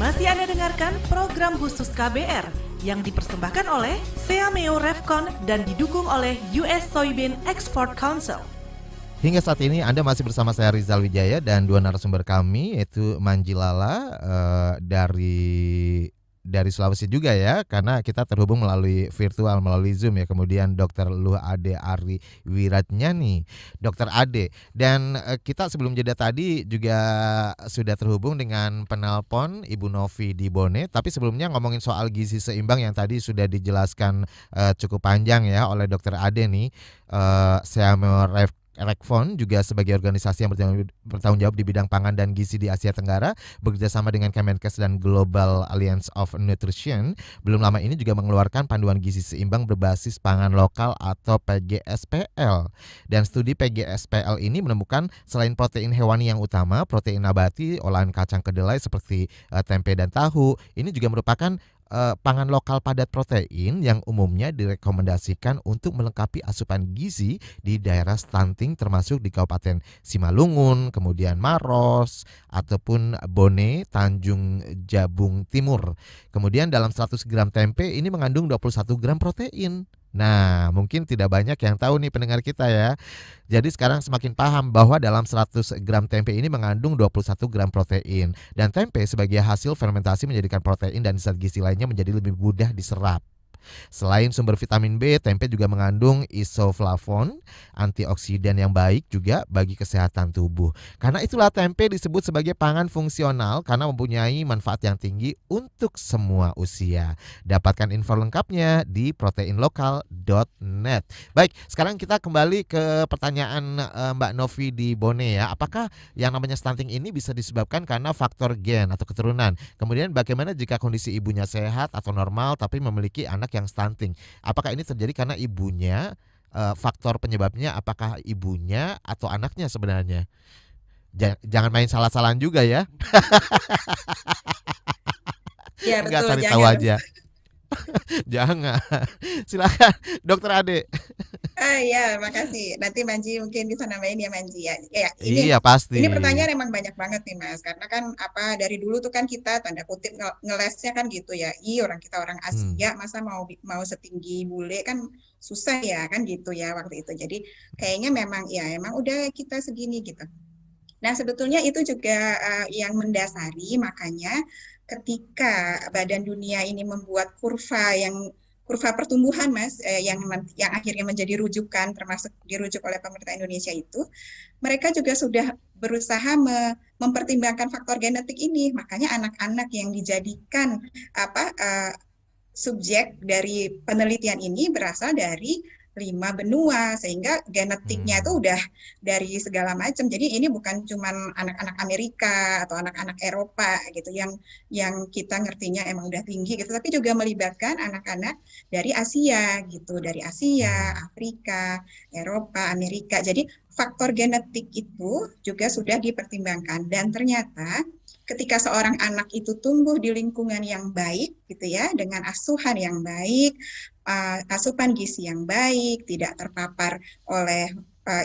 Masih Anda dengarkan program khusus KBR yang dipersembahkan oleh Seameo Revcon dan didukung oleh US Soybean Export Council. Hingga saat ini Anda masih bersama saya Rizal Wijaya dan dua narasumber kami, yaitu Manji Lala dari Sulawesi juga ya, karena kita terhubung melalui virtual, melalui Zoom ya. Kemudian Dr. Luh Ade Ari Wiratnyani, Dr. Ade. Dan kita sebelum jeda tadi juga sudah terhubung dengan penelpon Ibu Novi di Bone. Tapi sebelumnya ngomongin soal gizi seimbang yang tadi sudah dijelaskan cukup panjang ya oleh Dr. Ade nih. Seameo Revcon juga sebagai organisasi yang bertanggung jawab di bidang pangan dan gizi di Asia Tenggara, bekerjasama dengan Kemenkes dan Global Alliance of Nutrition, belum lama ini juga mengeluarkan panduan gizi seimbang berbasis pangan lokal atau PGSPL. Dan studi PGSPL ini menemukan selain protein hewani yang utama, protein nabati, olahan kacang kedelai seperti tempe dan tahu, ini juga merupakan pangan lokal padat protein yang umumnya direkomendasikan untuk melengkapi asupan gizi di daerah stunting termasuk di Kabupaten Simalungun, kemudian Maros, ataupun Bone, Tanjung Jabung Timur. Kemudian dalam 100 gram tempe ini mengandung 21 gram protein. Nah, mungkin tidak banyak yang tahu nih pendengar kita ya. Jadi sekarang semakin paham bahwa dalam 100 gram tempe ini mengandung 21 gram protein. Dan tempe sebagai hasil fermentasi menjadikan protein dan zat gizi lainnya menjadi lebih mudah diserap. Selain sumber vitamin B, tempe juga mengandung isoflavon, antioksidan yang baik juga bagi kesehatan tubuh. Karena itulah tempe disebut sebagai pangan fungsional karena mempunyai manfaat yang tinggi untuk semua usia. Dapatkan info lengkapnya di proteinlokal.net. Baik, sekarang kita kembali ke pertanyaan Mbak Novi di Bone ya. Apakah yang namanya stunting ini bisa disebabkan karena faktor gen atau keturunan? Kemudian bagaimana jika kondisi ibunya sehat atau normal tapi memiliki anak yang stunting? Apakah ini terjadi karena ibunya, faktor penyebabnya apakah ibunya atau anaknya sebenarnya? Jangan main salah-salahan juga ya. Ya betul, Nggak cari jangan. tahu aja. Jangan. Silakan Dokter Ade. Ya, makasih. Nanti Manji mungkin bisa nambahin ya Manji ya. Ya, ini, Iya pasti. Ini pertanyaan emang banyak banget nih Mas, karena kan dari dulu tuh kan kita tanda kutip ngelesnya kan gitu ya. Orang kita orang Asia, masa mau setinggi bule kan susah ya kan gitu ya waktu itu. Jadi kayaknya memang emang udah kita segini gitu. Nah sebetulnya itu juga yang mendasari, makanya ketika Badan Dunia ini membuat kurva pertumbuhan Mas, yang akhirnya menjadi rujukan, termasuk dirujuk oleh pemerintah Indonesia itu, mereka juga sudah berusaha mempertimbangkan faktor genetik ini. Makanya anak-anak yang dijadikan subjek dari penelitian ini berasal dari 5 benua, sehingga genetiknya itu udah dari segala macam. Jadi ini bukan cuman anak-anak Amerika atau anak-anak Eropa gitu yang kita ngertinya emang udah tinggi gitu, tapi juga melibatkan anak-anak dari Asia gitu, dari Asia, Afrika, Eropa, Amerika. Jadi faktor genetik itu juga sudah dipertimbangkan, dan ternyata ketika seorang anak itu tumbuh di lingkungan yang baik gitu ya, dengan asuhan yang baik, asupan gizi yang baik, tidak terpapar oleh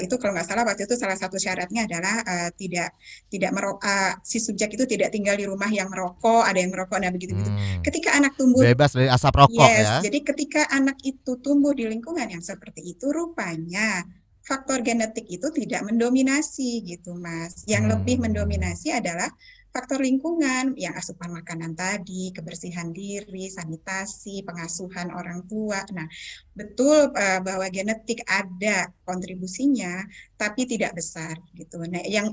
itu kalau nggak salah waktu itu salah satu syaratnya adalah tidak merokok, si subjek itu tidak tinggal di rumah yang merokok, ada yang merokok, nah begitu-begitu. Ketika anak tumbuh bebas dari asap rokok ya. Jadi ketika anak itu tumbuh di lingkungan yang seperti itu, rupanya faktor genetik itu tidak mendominasi gitu, Mas. Yang lebih mendominasi adalah faktor lingkungan, yang asupan makanan tadi, kebersihan diri, sanitasi, pengasuhan orang tua. Nah, betul bahwa genetik ada kontribusinya, tapi tidak besar gitu. Nah, yang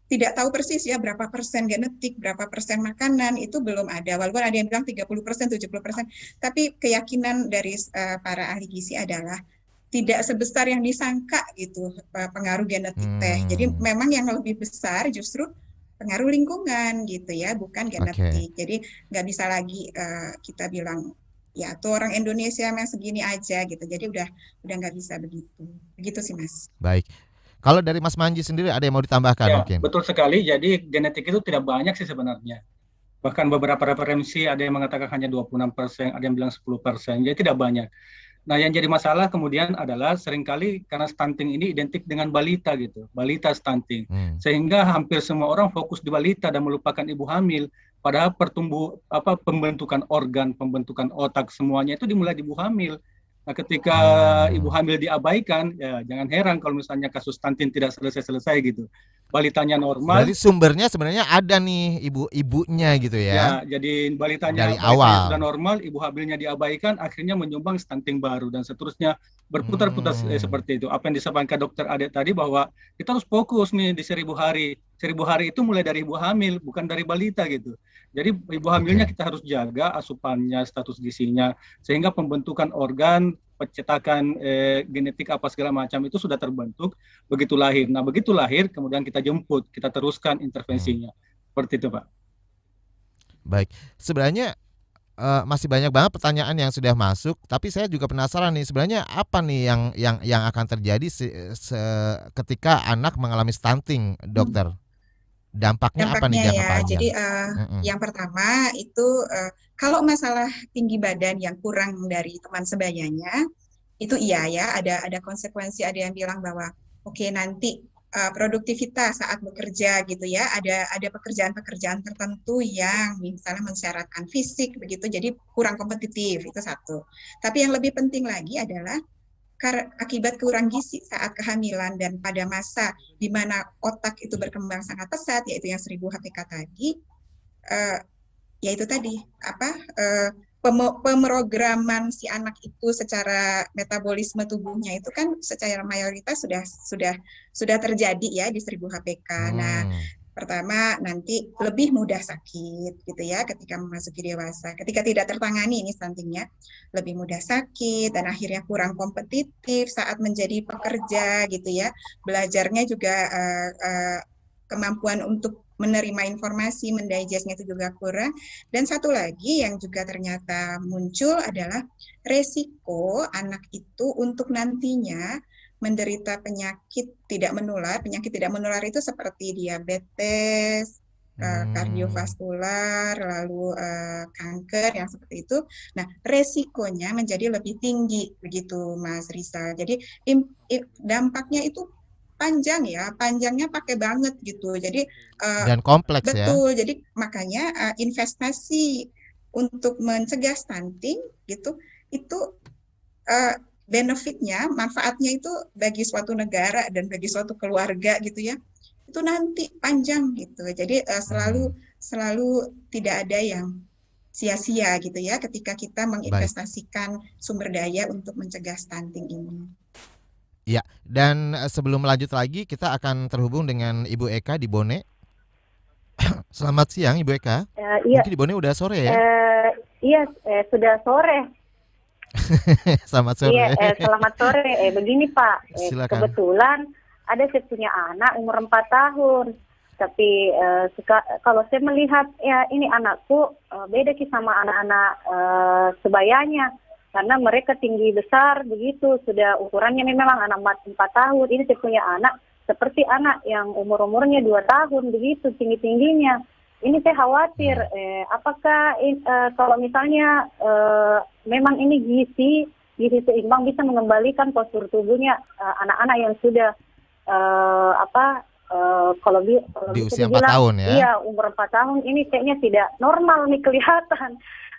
tidak tahu persis ya berapa persen genetik, berapa persen makanan, itu belum ada. Walaupun ada yang bilang 30%, 70%, tapi keyakinan dari para ahli gizi adalah tidak sebesar yang disangka gitu pengaruh genetik teh. Jadi memang yang lebih besar justru pengaruh lingkungan gitu ya, bukan genetik. Jadi nggak bisa lagi kita bilang ya tuh orang Indonesia memang segini aja gitu. Jadi udah nggak bisa begitu sih, Mas. Baik. Kalau dari Mas Manji sendiri ada yang mau ditambahkan Ya, mungkin? betul sekali. Jadi genetik itu tidak banyak sih sebenarnya. Bahkan beberapa referensi ada yang mengatakan hanya 26%, ada yang bilang 10%. Jadi tidak banyak. Nah, yang jadi masalah kemudian adalah seringkali karena stunting ini identik dengan balita gitu, balita stunting. Sehingga hampir semua orang fokus di balita dan melupakan ibu hamil. Padahal pembentukan organ, pembentukan otak semuanya itu dimulai di ibu hamil. Nah, ketika ibu hamil diabaikan, ya jangan heran kalau misalnya kasus stunting tidak selesai-selesai gitu. Balitanya normal. Berarti sumbernya sebenarnya ada nih ibu-ibunya gitu ya. Ya, jadi balitanya dari awal sudah normal, ibu hamilnya diabaikan, akhirnya menyumbang stunting baru dan seterusnya berputar-putar seperti itu. Apa yang disampaikan Dokter Ade tadi bahwa kita harus fokus nih di 1000 hari. 1000 hari itu mulai dari ibu hamil, bukan dari balita gitu. Jadi ibu hamilnya kita harus jaga asupannya, status gizinya, sehingga pembentukan organ, pencetakan genetik apa segala macam itu sudah terbentuk begitu lahir. Nah, begitu lahir kemudian kita jemput, kita teruskan intervensinya. Seperti itu, Pak. Baik. Sebenarnya masih banyak banget pertanyaan yang sudah masuk, tapi saya juga penasaran nih sebenarnya apa nih yang akan terjadi ketika anak mengalami stunting, Dokter? Dampaknya apa nih jangka panjang? Jadi yang pertama itu kalau masalah tinggi badan yang kurang dari teman sebayanya, itu iya ya, ada konsekuensi, ada yang bilang bahwa oke, nanti produktivitas saat bekerja gitu ya, ada pekerjaan-pekerjaan tertentu yang misalnya mensyaratkan fisik begitu, jadi kurang kompetitif, itu satu. Tapi yang lebih penting lagi adalah akibat kurang gizi saat kehamilan dan pada masa di mana otak itu berkembang sangat pesat, yaitu yang 1000 HPK tadi, yaitu tadi pemrograman si anak itu secara metabolisme tubuhnya itu kan secara mayoritas sudah terjadi ya di 1000 HPK. Nah, pertama nanti lebih mudah sakit gitu ya ketika memasuki dewasa. Ketika tidak tertangani ini stuntingnya, lebih mudah sakit dan akhirnya kurang kompetitif saat menjadi pekerja gitu ya. Belajarnya juga kemampuan untuk menerima informasi, mendigestnya itu juga kurang. Dan satu lagi yang juga ternyata muncul adalah resiko anak itu untuk nantinya menderita penyakit tidak menular. Penyakit tidak menular itu seperti diabetes, kardiovaskular, lalu kanker yang seperti itu. Nah, resikonya menjadi lebih tinggi begitu, Mas Rizal. Jadi dampaknya itu panjangnya pakai banget gitu. Jadi dan kompleks betul, ya. Betul. Jadi makanya investasi untuk mencegah stunting gitu itu benefitnya, manfaatnya itu bagi suatu negara dan bagi suatu keluarga gitu ya, itu nanti panjang gitu. Jadi selalu tidak ada yang sia-sia gitu ya ketika kita menginvestasikan sumber daya untuk mencegah stunting ini. Ya, dan sebelum lanjut lagi kita akan terhubung dengan Ibu Eka di Bone. Selamat siang Ibu Eka. Iya. Mungkin di Bone udah sore ya? Iya, sudah sore. Selamat sore. Iya, selamat sore. Begini Pak, Silakan. kebetulan ada saya punya anak umur 4 tahun. Tapi kalau saya melihat ya ini anakku beda sih sama anak-anak sebayanya. Karena mereka tinggi besar begitu, sudah ukurannya memang anak 4 tahun. Ini saya punya anak seperti anak yang umurnya 2 tahun begitu tinggi-tingginya. Ini saya khawatir, apakah kalau misalnya memang ini gizi seimbang bisa mengembalikan postur tubuhnya anak-anak yang sudah kalau di usia 4 dibilang, tahun ya? Iya, umur 4 tahun ini kayaknya tidak normal nih kelihatan.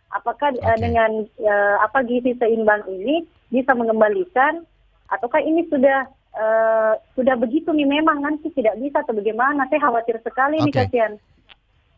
Apakah dengan gizi seimbang ini bisa mengembalikan, ataukah ini sudah begitu nih memang nanti tidak bisa atau bagaimana? Saya khawatir sekali nih kasihan.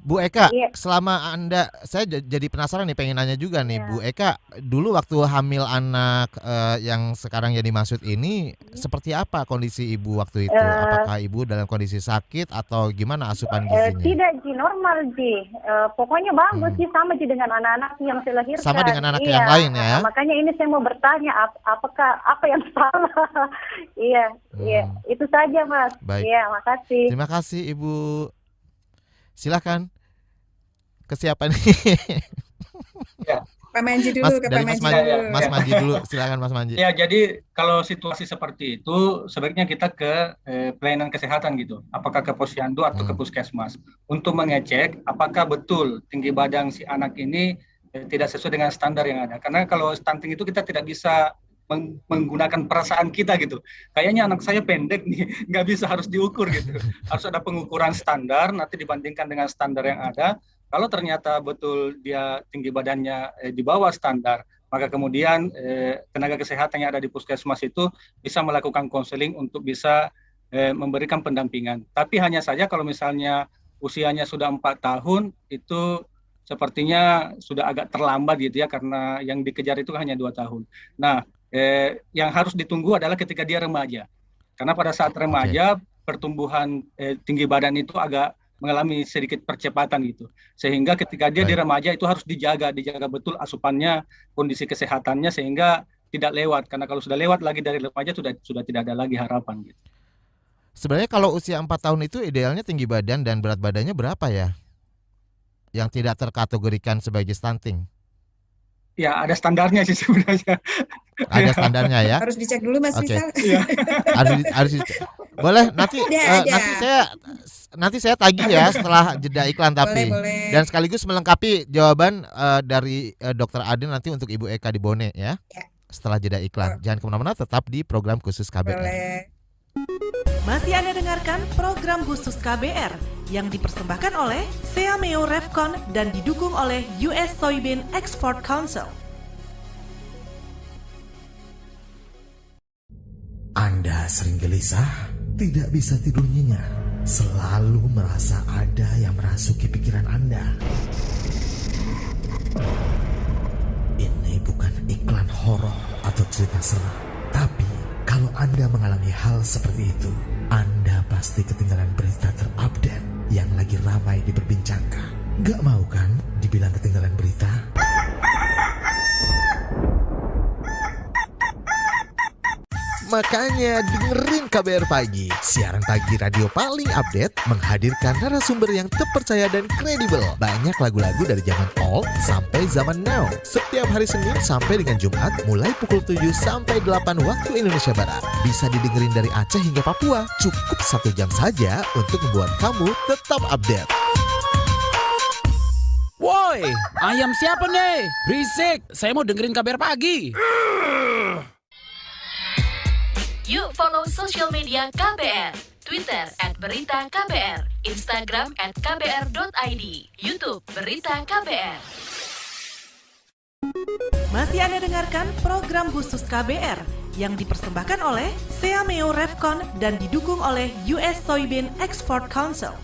Bu Eka, selama Anda, saya jadi penasaran nih, pengen nanya juga nih, Bu Eka, dulu waktu hamil anak yang sekarang jadi maksud ini, seperti apa kondisi Ibu waktu itu? Apakah Ibu dalam kondisi sakit atau gimana asupan gizinya? Tidak, Ji, normal, Ji. Pokoknya bagus, Ji, sama Ji dengan anak-anak yang saya lahirkan. Sama dengan anak yang lain ya? Makanya ini saya mau bertanya, apa yang salah? Iya, itu saja, Mas. Baik. Iya, makasih. Terima kasih, Ibu. Silakan. Kesiapan Ya. Pak Manji dulu, Mas Manji dulu. Silakan Mas Manji. Ya, jadi kalau situasi seperti itu sebaiknya kita ke pelayanan kesehatan gitu. Apakah ke posyandu atau ke puskesmas untuk mengecek apakah betul tinggi badan si anak ini tidak sesuai dengan standar yang ada. Karena kalau stunting itu kita tidak bisa menggunakan perasaan kita gitu. Kayaknya anak saya pendek nih, nggak bisa, harus diukur gitu. Harus ada pengukuran standar, nanti dibandingkan dengan standar yang ada. Kalau ternyata betul dia tinggi badannya di bawah standar, maka kemudian tenaga kesehatan yang ada di puskesmas itu bisa melakukan konseling untuk bisa memberikan pendampingan. Tapi hanya saja kalau misalnya usianya sudah 4 tahun, itu sepertinya sudah agak terlambat gitu ya, karena yang dikejar itu hanya 2 tahun. Nah, yang harus ditunggu adalah ketika dia remaja. Karena pada saat remaja, pertumbuhan tinggi badan itu agak mengalami sedikit percepatan gitu. Sehingga ketika dia di remaja itu harus dijaga betul asupannya, kondisi kesehatannya sehingga tidak lewat. Karena kalau sudah lewat lagi dari remaja sudah tidak ada lagi harapan gitu. Sebenarnya kalau usia 4 tahun itu idealnya tinggi badan dan berat badannya berapa ya? Yang tidak terkategorikan sebagai stunting. Ya, ada standarnya sih sebenarnya. Ada standarnya ya. Harus dicek dulu Mas Rizal. Harus dicek. Boleh nanti nanti saya tagih ya setelah jeda iklan tapi. Boleh. Dan sekaligus melengkapi jawaban dari Dr. Aden nanti untuk Ibu Eka di Bone ya. Setelah jeda iklan. Jangan kemana-mana, tetap di program khusus KBR. Masih Anda dengarkan program khusus KBR yang dipersembahkan oleh Seameo Revcon dan didukung oleh US Soybean Export Council. Anda sering gelisah, tidak bisa tidur nyenyak, selalu merasa ada yang merasuki pikiran Anda. Ini bukan iklan horor atau cerita seram, tapi kalau Anda mengalami hal seperti itu, Anda pasti ketinggalan berita terupdate yang lagi ramai diperbincangkan. Gak mau kan dibilang ketinggalan berita? Makanya dengerin KBR Pagi, siaran pagi radio paling update, menghadirkan narasumber yang terpercaya dan kredibel. Banyak lagu-lagu dari zaman old sampai zaman now. Setiap hari Senin sampai dengan Jumat, mulai pukul 7 sampai 8 waktu Indonesia Barat. Bisa didengerin dari Aceh hingga Papua. Cukup 1 jam saja untuk membuat kamu tetap update. Woi, ayam siapa nih? Berisik, saya mau dengerin KBR Pagi. Yuk follow sosial media KBR, Twitter @beritaKBR, Instagram @kbr.id, YouTube Berita KBR. Masih Anda dengarkan program khusus KBR yang dipersembahkan oleh Seameo Revcon dan didukung oleh US Soybean Export Council.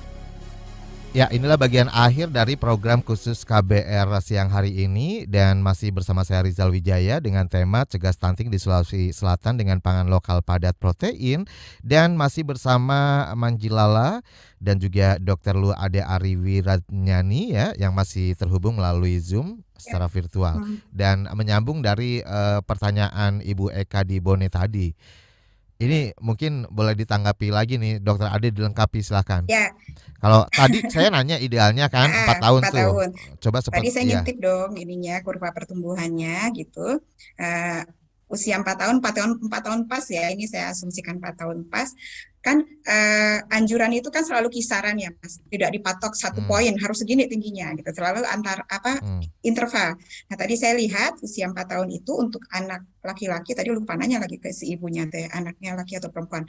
Ya, inilah bagian akhir dari program khusus KBR siang hari ini dan masih bersama saya Rizal Wijaya dengan tema Cegah Stunting di Sulawesi Selatan dengan pangan lokal padat protein, dan masih bersama Manjilala dan juga Dr. Lu Ade Ariwi Radnyani ya yang masih terhubung melalui Zoom secara virtual dan menyambung dari pertanyaan Ibu Eka di Bone tadi. Ini mungkin boleh ditanggapi lagi nih, Dokter Ade, dilengkapi silakan. Ya. Kalau tadi saya nanya idealnya kan 4 tahun 4 tuh. tahun. Coba seperti Tadi saya ngintip dong ininya kurva pertumbuhannya gitu. Usia 4 tahun pas ya. Ini saya asumsikan 4 tahun pas. Kan anjuran itu kan selalu kisaran ya Mas. Tidak dipatok satu poin harus segini tingginya gitu. Selalu interval. Nah, tadi saya lihat usia 4 tahun itu untuk anak laki-laki, tadi lupa nanya lagi ke si ibunya teh, anaknya laki atau perempuan.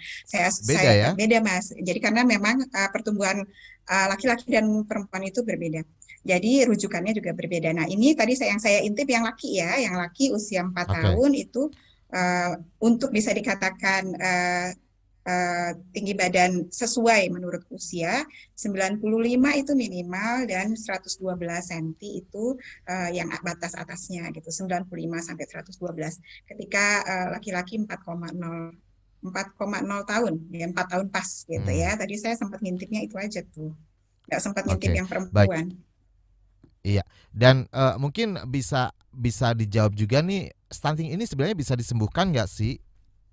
Beda Mas. Jadi karena memang pertumbuhan laki-laki dan perempuan itu berbeda. Jadi rujukannya juga berbeda. Nah, ini tadi yang saya intip yang laki ya, yang laki usia 4 tahun itu untuk bisa dikatakan tinggi badan sesuai menurut usia 95 itu minimal dan 112 cm itu yang batas atasnya gitu, 95 sampai 112. Ketika laki-laki 4,0 tahun ya, 4 tahun pas gitu ya. Tadi saya sempat ngintipnya itu aja tuh. Nggak sempat ngintip yang perempuan. Iya, dan mungkin bisa dijawab juga nih, stunting ini sebenarnya bisa disembuhkan nggak sih?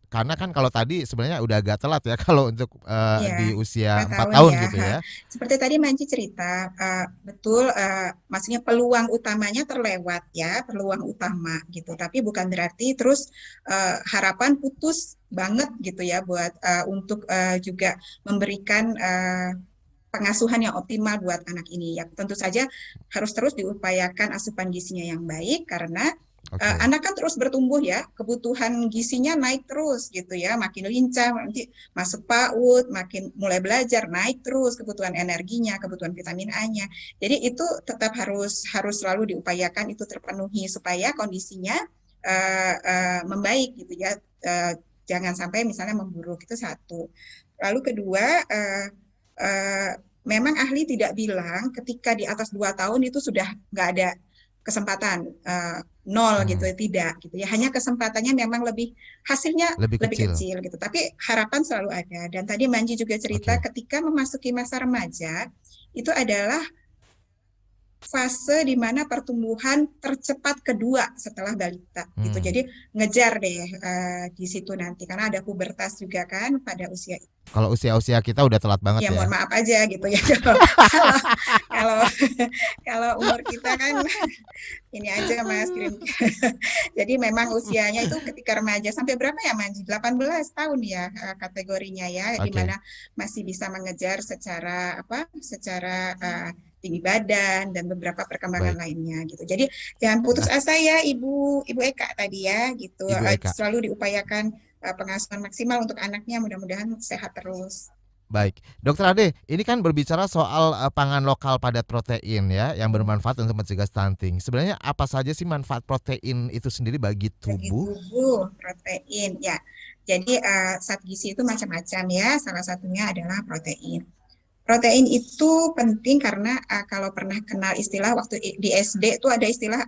Karena kan kalau tadi sebenarnya udah agak telat ya kalau untuk di usia 4 tahun gitu ya. Seperti tadi Manci cerita, betul, maksudnya peluang utamanya terlewat ya, peluang utama gitu. Tapi bukan berarti terus harapan putus banget gitu ya buat untuk juga memberikan pengasuhan yang optimal buat anak ini. Ya tentu saja harus terus diupayakan asupan gizinya yang baik karena anak kan terus bertumbuh ya, kebutuhan gizinya naik terus gitu ya, makin lincah, nanti masuk PAUD, makin mulai belajar, naik terus kebutuhan energinya, kebutuhan vitamin A-nya. Jadi itu tetap harus selalu diupayakan itu terpenuhi supaya kondisinya membaik gitu ya, jangan sampai misalnya memburuk, itu satu. Lalu kedua, memang ahli tidak bilang ketika di atas 2 tahun itu sudah nggak ada kesempatan, nol gitu, tidak gitu ya, hanya kesempatannya memang hasilnya lebih kecil gitu, tapi harapan selalu ada. Dan tadi Manji juga cerita ketika memasuki masa remaja itu adalah fase di mana pertumbuhan tercepat kedua setelah balita gitu. Jadi ngejar deh di situ nanti karena ada pubertas juga kan pada usia itu. Kalau usia kita udah telat banget ya. Mohon maaf aja gitu ya. Kalau umur kita kan ini aja Mas. Jadi memang usianya itu ketika remaja sampai berapa ya Manji? 18 tahun ya kategorinya ya, di mana masih bisa mengejar secara tinggi badan dan beberapa perkembangan lainnya gitu. Jadi jangan putus asa ya Ibu Eka tadi ya gitu. Selalu diupayakan pengasuhan maksimal untuk anaknya, mudah-mudahan sehat terus. Baik, Dokter Ade, ini kan berbicara soal pangan lokal padat protein ya, yang bermanfaat untuk mencegah stunting. Sebenarnya apa saja sih manfaat protein itu sendiri bagi tubuh? Protein ya. Jadi zat gizi itu macam-macam ya. Salah satunya adalah protein. Protein itu penting karena kalau pernah kenal istilah waktu di SD itu ada istilah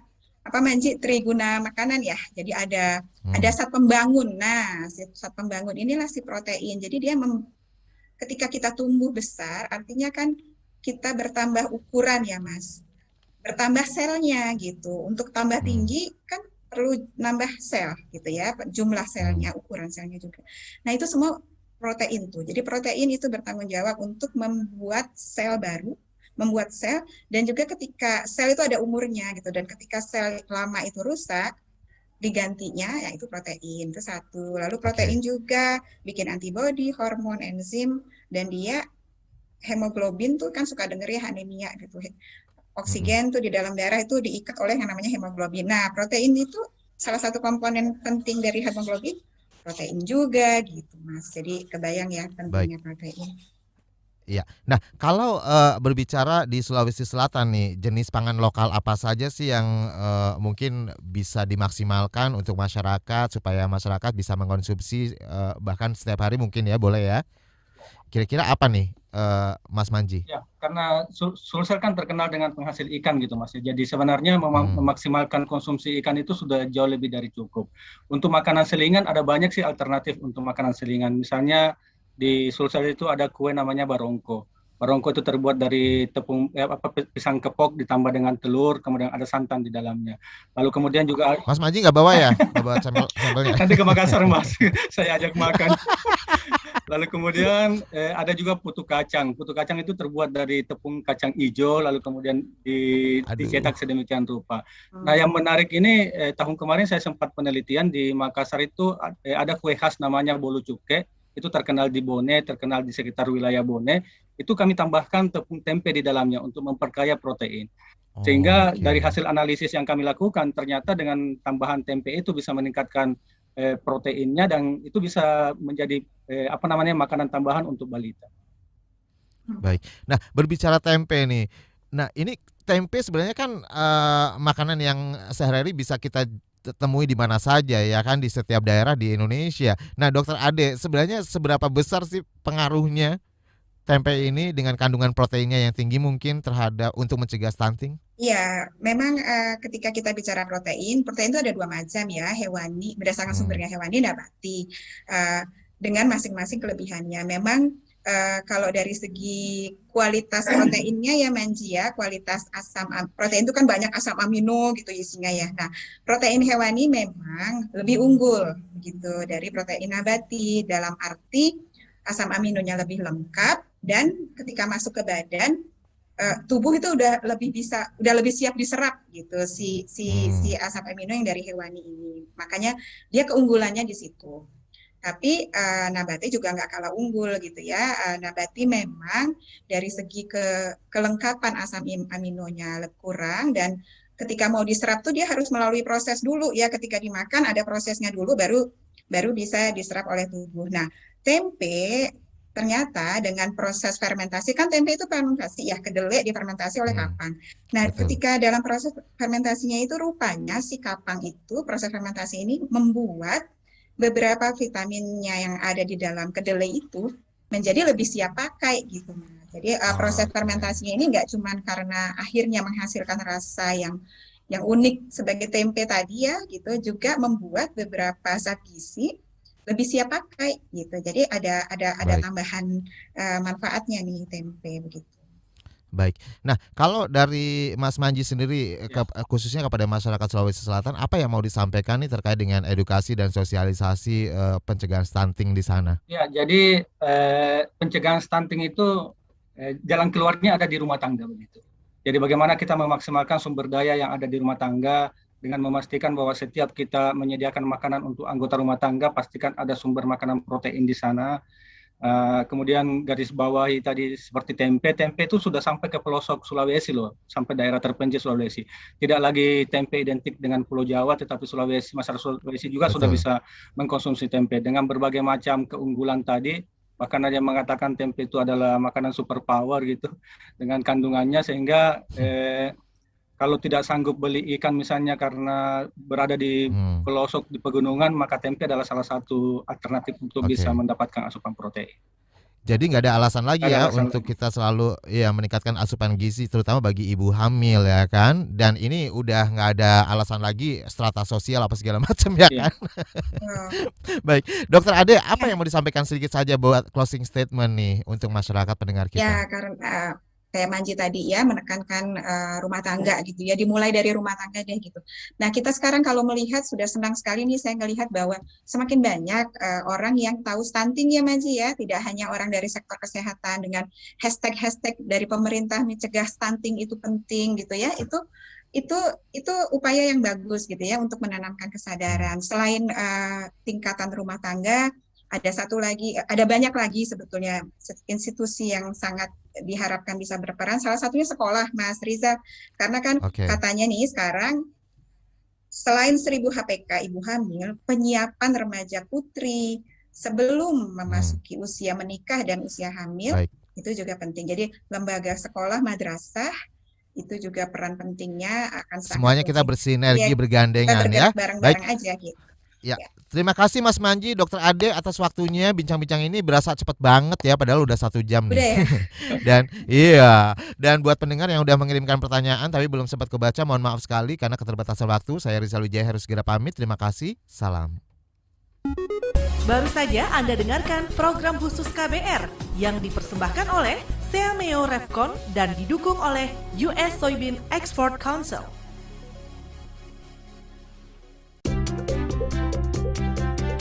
apa Manji, triguna makanan ya. Jadi ada zat pembangun. Nah, zat pembangun inilah si protein. Jadi dia ketika kita tumbuh besar, artinya kan kita bertambah ukuran ya Mas. Bertambah selnya gitu. Untuk tambah tinggi kan perlu nambah sel gitu ya, jumlah selnya, ukuran selnya juga. Nah, itu semua protein tuh. Jadi protein itu bertanggung jawab untuk membuat sel baru, membuat sel, dan juga ketika sel itu ada umurnya gitu, dan ketika sel lama itu rusak, digantinya yaitu protein, itu satu. Lalu protein juga bikin antibodi, hormon, enzim, dan dia hemoglobin tuh kan suka denger ya anemia gitu. Oksigen tuh di dalam darah itu diikat oleh yang namanya hemoglobin. Nah, protein itu salah satu komponen penting dari hemoglobin, protein juga gitu Mas. Jadi kebayang ya pentingnya protein. Iya. Nah, kalau berbicara di Sulawesi Selatan nih, jenis pangan lokal apa saja sih yang mungkin bisa dimaksimalkan untuk masyarakat supaya masyarakat bisa mengkonsumsi bahkan setiap hari mungkin ya, boleh ya? Kira-kira apa nih Mas Manji? Ya, karena Sulsel kan terkenal dengan penghasil ikan gitu Mas. Jadi sebenarnya memaksimalkan konsumsi ikan itu sudah jauh lebih dari cukup. Untuk makanan selingan ada banyak sih alternatif untuk makanan selingan. Misalnya di Sulsel itu ada kue namanya barongko. Barongko itu terbuat dari pisang kepok ditambah dengan telur, kemudian ada santan di dalamnya. Lalu kemudian juga Mas Manji nggak bawa ya? Nggak bawa sambelnya? nanti ke Makassar Mas, saya ajak makan. Lalu kemudian ada juga putu kacang. Putu kacang itu terbuat dari tepung kacang hijau, lalu kemudian dicetak sedemikian rupa. Nah yang menarik ini tahun kemarin saya sempat penelitian di Makassar itu ada kue khas namanya bolu cuke. Itu terkenal di Bone, terkenal di sekitar wilayah Bone. Itu kami tambahkan tepung tempe di dalamnya untuk memperkaya protein. Sehingga dari hasil analisis yang kami lakukan, ternyata dengan tambahan tempe itu bisa meningkatkan proteinnya dan itu bisa menjadi makanan tambahan untuk balita. Baik. Nah, berbicara tempe nih. Nah, ini tempe sebenarnya kan makanan yang sehari-hari bisa kita temui di mana saja ya kan, di setiap daerah di Indonesia. Nah, Dokter Ade, sebenarnya seberapa besar sih pengaruhnya tempe ini dengan kandungan proteinnya yang tinggi mungkin terhadap untuk mencegah stunting? Ya, memang ketika kita bicara protein itu ada dua macam ya, hewani, berdasarkan sumbernya hewani, nabati, dengan masing-masing kelebihannya. Memang kalau dari segi kualitas proteinnya ya Manji ya, kualitas protein itu kan banyak asam amino gitu isinya ya. Nah, protein hewani memang lebih unggul gitu dari protein nabati dalam arti asam aminonya lebih lengkap dan ketika masuk ke badan tubuh itu udah lebih siap diserap gitu si asam amino yang dari hewani ini. Makanya dia keunggulannya di situ. Tapi nabati juga nggak kalah unggul gitu ya. Nabati memang dari segi kelengkapan asam aminonya kurang dan ketika mau diserap tuh dia harus melalui proses dulu ya. Ketika dimakan ada prosesnya dulu baru bisa diserap oleh tubuh. Nah, tempe ternyata dengan proses fermentasi, kan tempe itu fermentasi ya, kedelai difermentasi oleh kapang. Nah, ketika dalam proses fermentasinya itu rupanya si kapang itu, proses fermentasi ini membuat beberapa vitaminnya yang ada di dalam kedelai itu menjadi lebih siap pakai gitu. Jadi proses fermentasinya ini nggak cuma karena akhirnya menghasilkan rasa yang unik sebagai tempe tadi ya gitu, juga membuat beberapa zat gizi lebih siap pakai gitu. Jadi ada tambahan manfaatnya nih tempe begitu. Baik. Nah, kalau dari Mas Manji sendiri khususnya kepada masyarakat Sulawesi Selatan, apa yang mau disampaikan nih terkait dengan edukasi dan sosialisasi pencegahan stunting di sana? Ya, jadi pencegahan stunting itu jalan keluarnya ada di rumah tangga begitu. Jadi bagaimana kita memaksimalkan sumber daya yang ada di rumah tangga dengan memastikan bahwa setiap kita menyediakan makanan untuk anggota rumah tangga, pastikan ada sumber makanan protein di sana. Kemudian garis bawahi tadi seperti tempe itu sudah sampai ke pelosok Sulawesi loh, sampai daerah terpencil Sulawesi. Tidak lagi tempe identik dengan Pulau Jawa, tetapi masyarakat Sulawesi juga sudah bisa mengkonsumsi tempe dengan berbagai macam keunggulan tadi. Bahkan ada yang mengatakan tempe itu adalah makanan superpower gitu dengan kandungannya, sehingga kalau tidak sanggup beli ikan misalnya karena berada di pelosok di pegunungan, maka tempe adalah salah satu alternatif untuk bisa mendapatkan asupan protein. Jadi nggak ada alasan lagi untuk kita selalu meningkatkan asupan gizi, terutama bagi ibu hamil ya kan. Dan ini udah nggak ada alasan lagi strata sosial apa segala macam ya kan. Baik, Dokter Ade, apa yang mau disampaikan sedikit saja buat closing statement nih untuk masyarakat pendengar kita? Ya, karena kayak Manji tadi ya menekankan rumah tangga gitu ya, dimulai dari rumah tangga deh gitu. Nah, kita sekarang kalau melihat sudah senang sekali nih saya melihat bahwa semakin banyak orang yang tahu stunting ya Manji ya, tidak hanya orang dari sektor kesehatan dengan hashtag dari pemerintah mencegah stunting itu penting gitu ya. Itu upaya yang bagus gitu ya untuk menanamkan kesadaran. Selain tingkatan rumah tangga, ada banyak lagi sebetulnya institusi yang sangat diharapkan bisa berperan. Salah satunya sekolah, Mas Riza, karena kan katanya nih sekarang selain 1000 HPK ibu hamil, penyiapan remaja putri sebelum memasuki usia menikah dan usia hamil itu juga penting. Jadi lembaga sekolah, madrasah itu juga peran pentingnya akan semuanya kita bersinergi bergandengan ya. Bareng-bareng aja gitu. Ya. Terima kasih Mas Manji, Dokter Ade atas waktunya. Bincang-bincang ini berasa cepet banget ya, padahal udah 1 jam nih. Dan buat pendengar yang udah mengirimkan pertanyaan tapi belum sempat kebaca, mohon maaf sekali karena keterbatasan waktu. Saya Rizal Wijaya harus segera pamit. Terima kasih. Salam. Baru saja Anda dengarkan program khusus KBR yang dipersembahkan oleh Seameo Revcon dan didukung oleh US Soybean Export Council.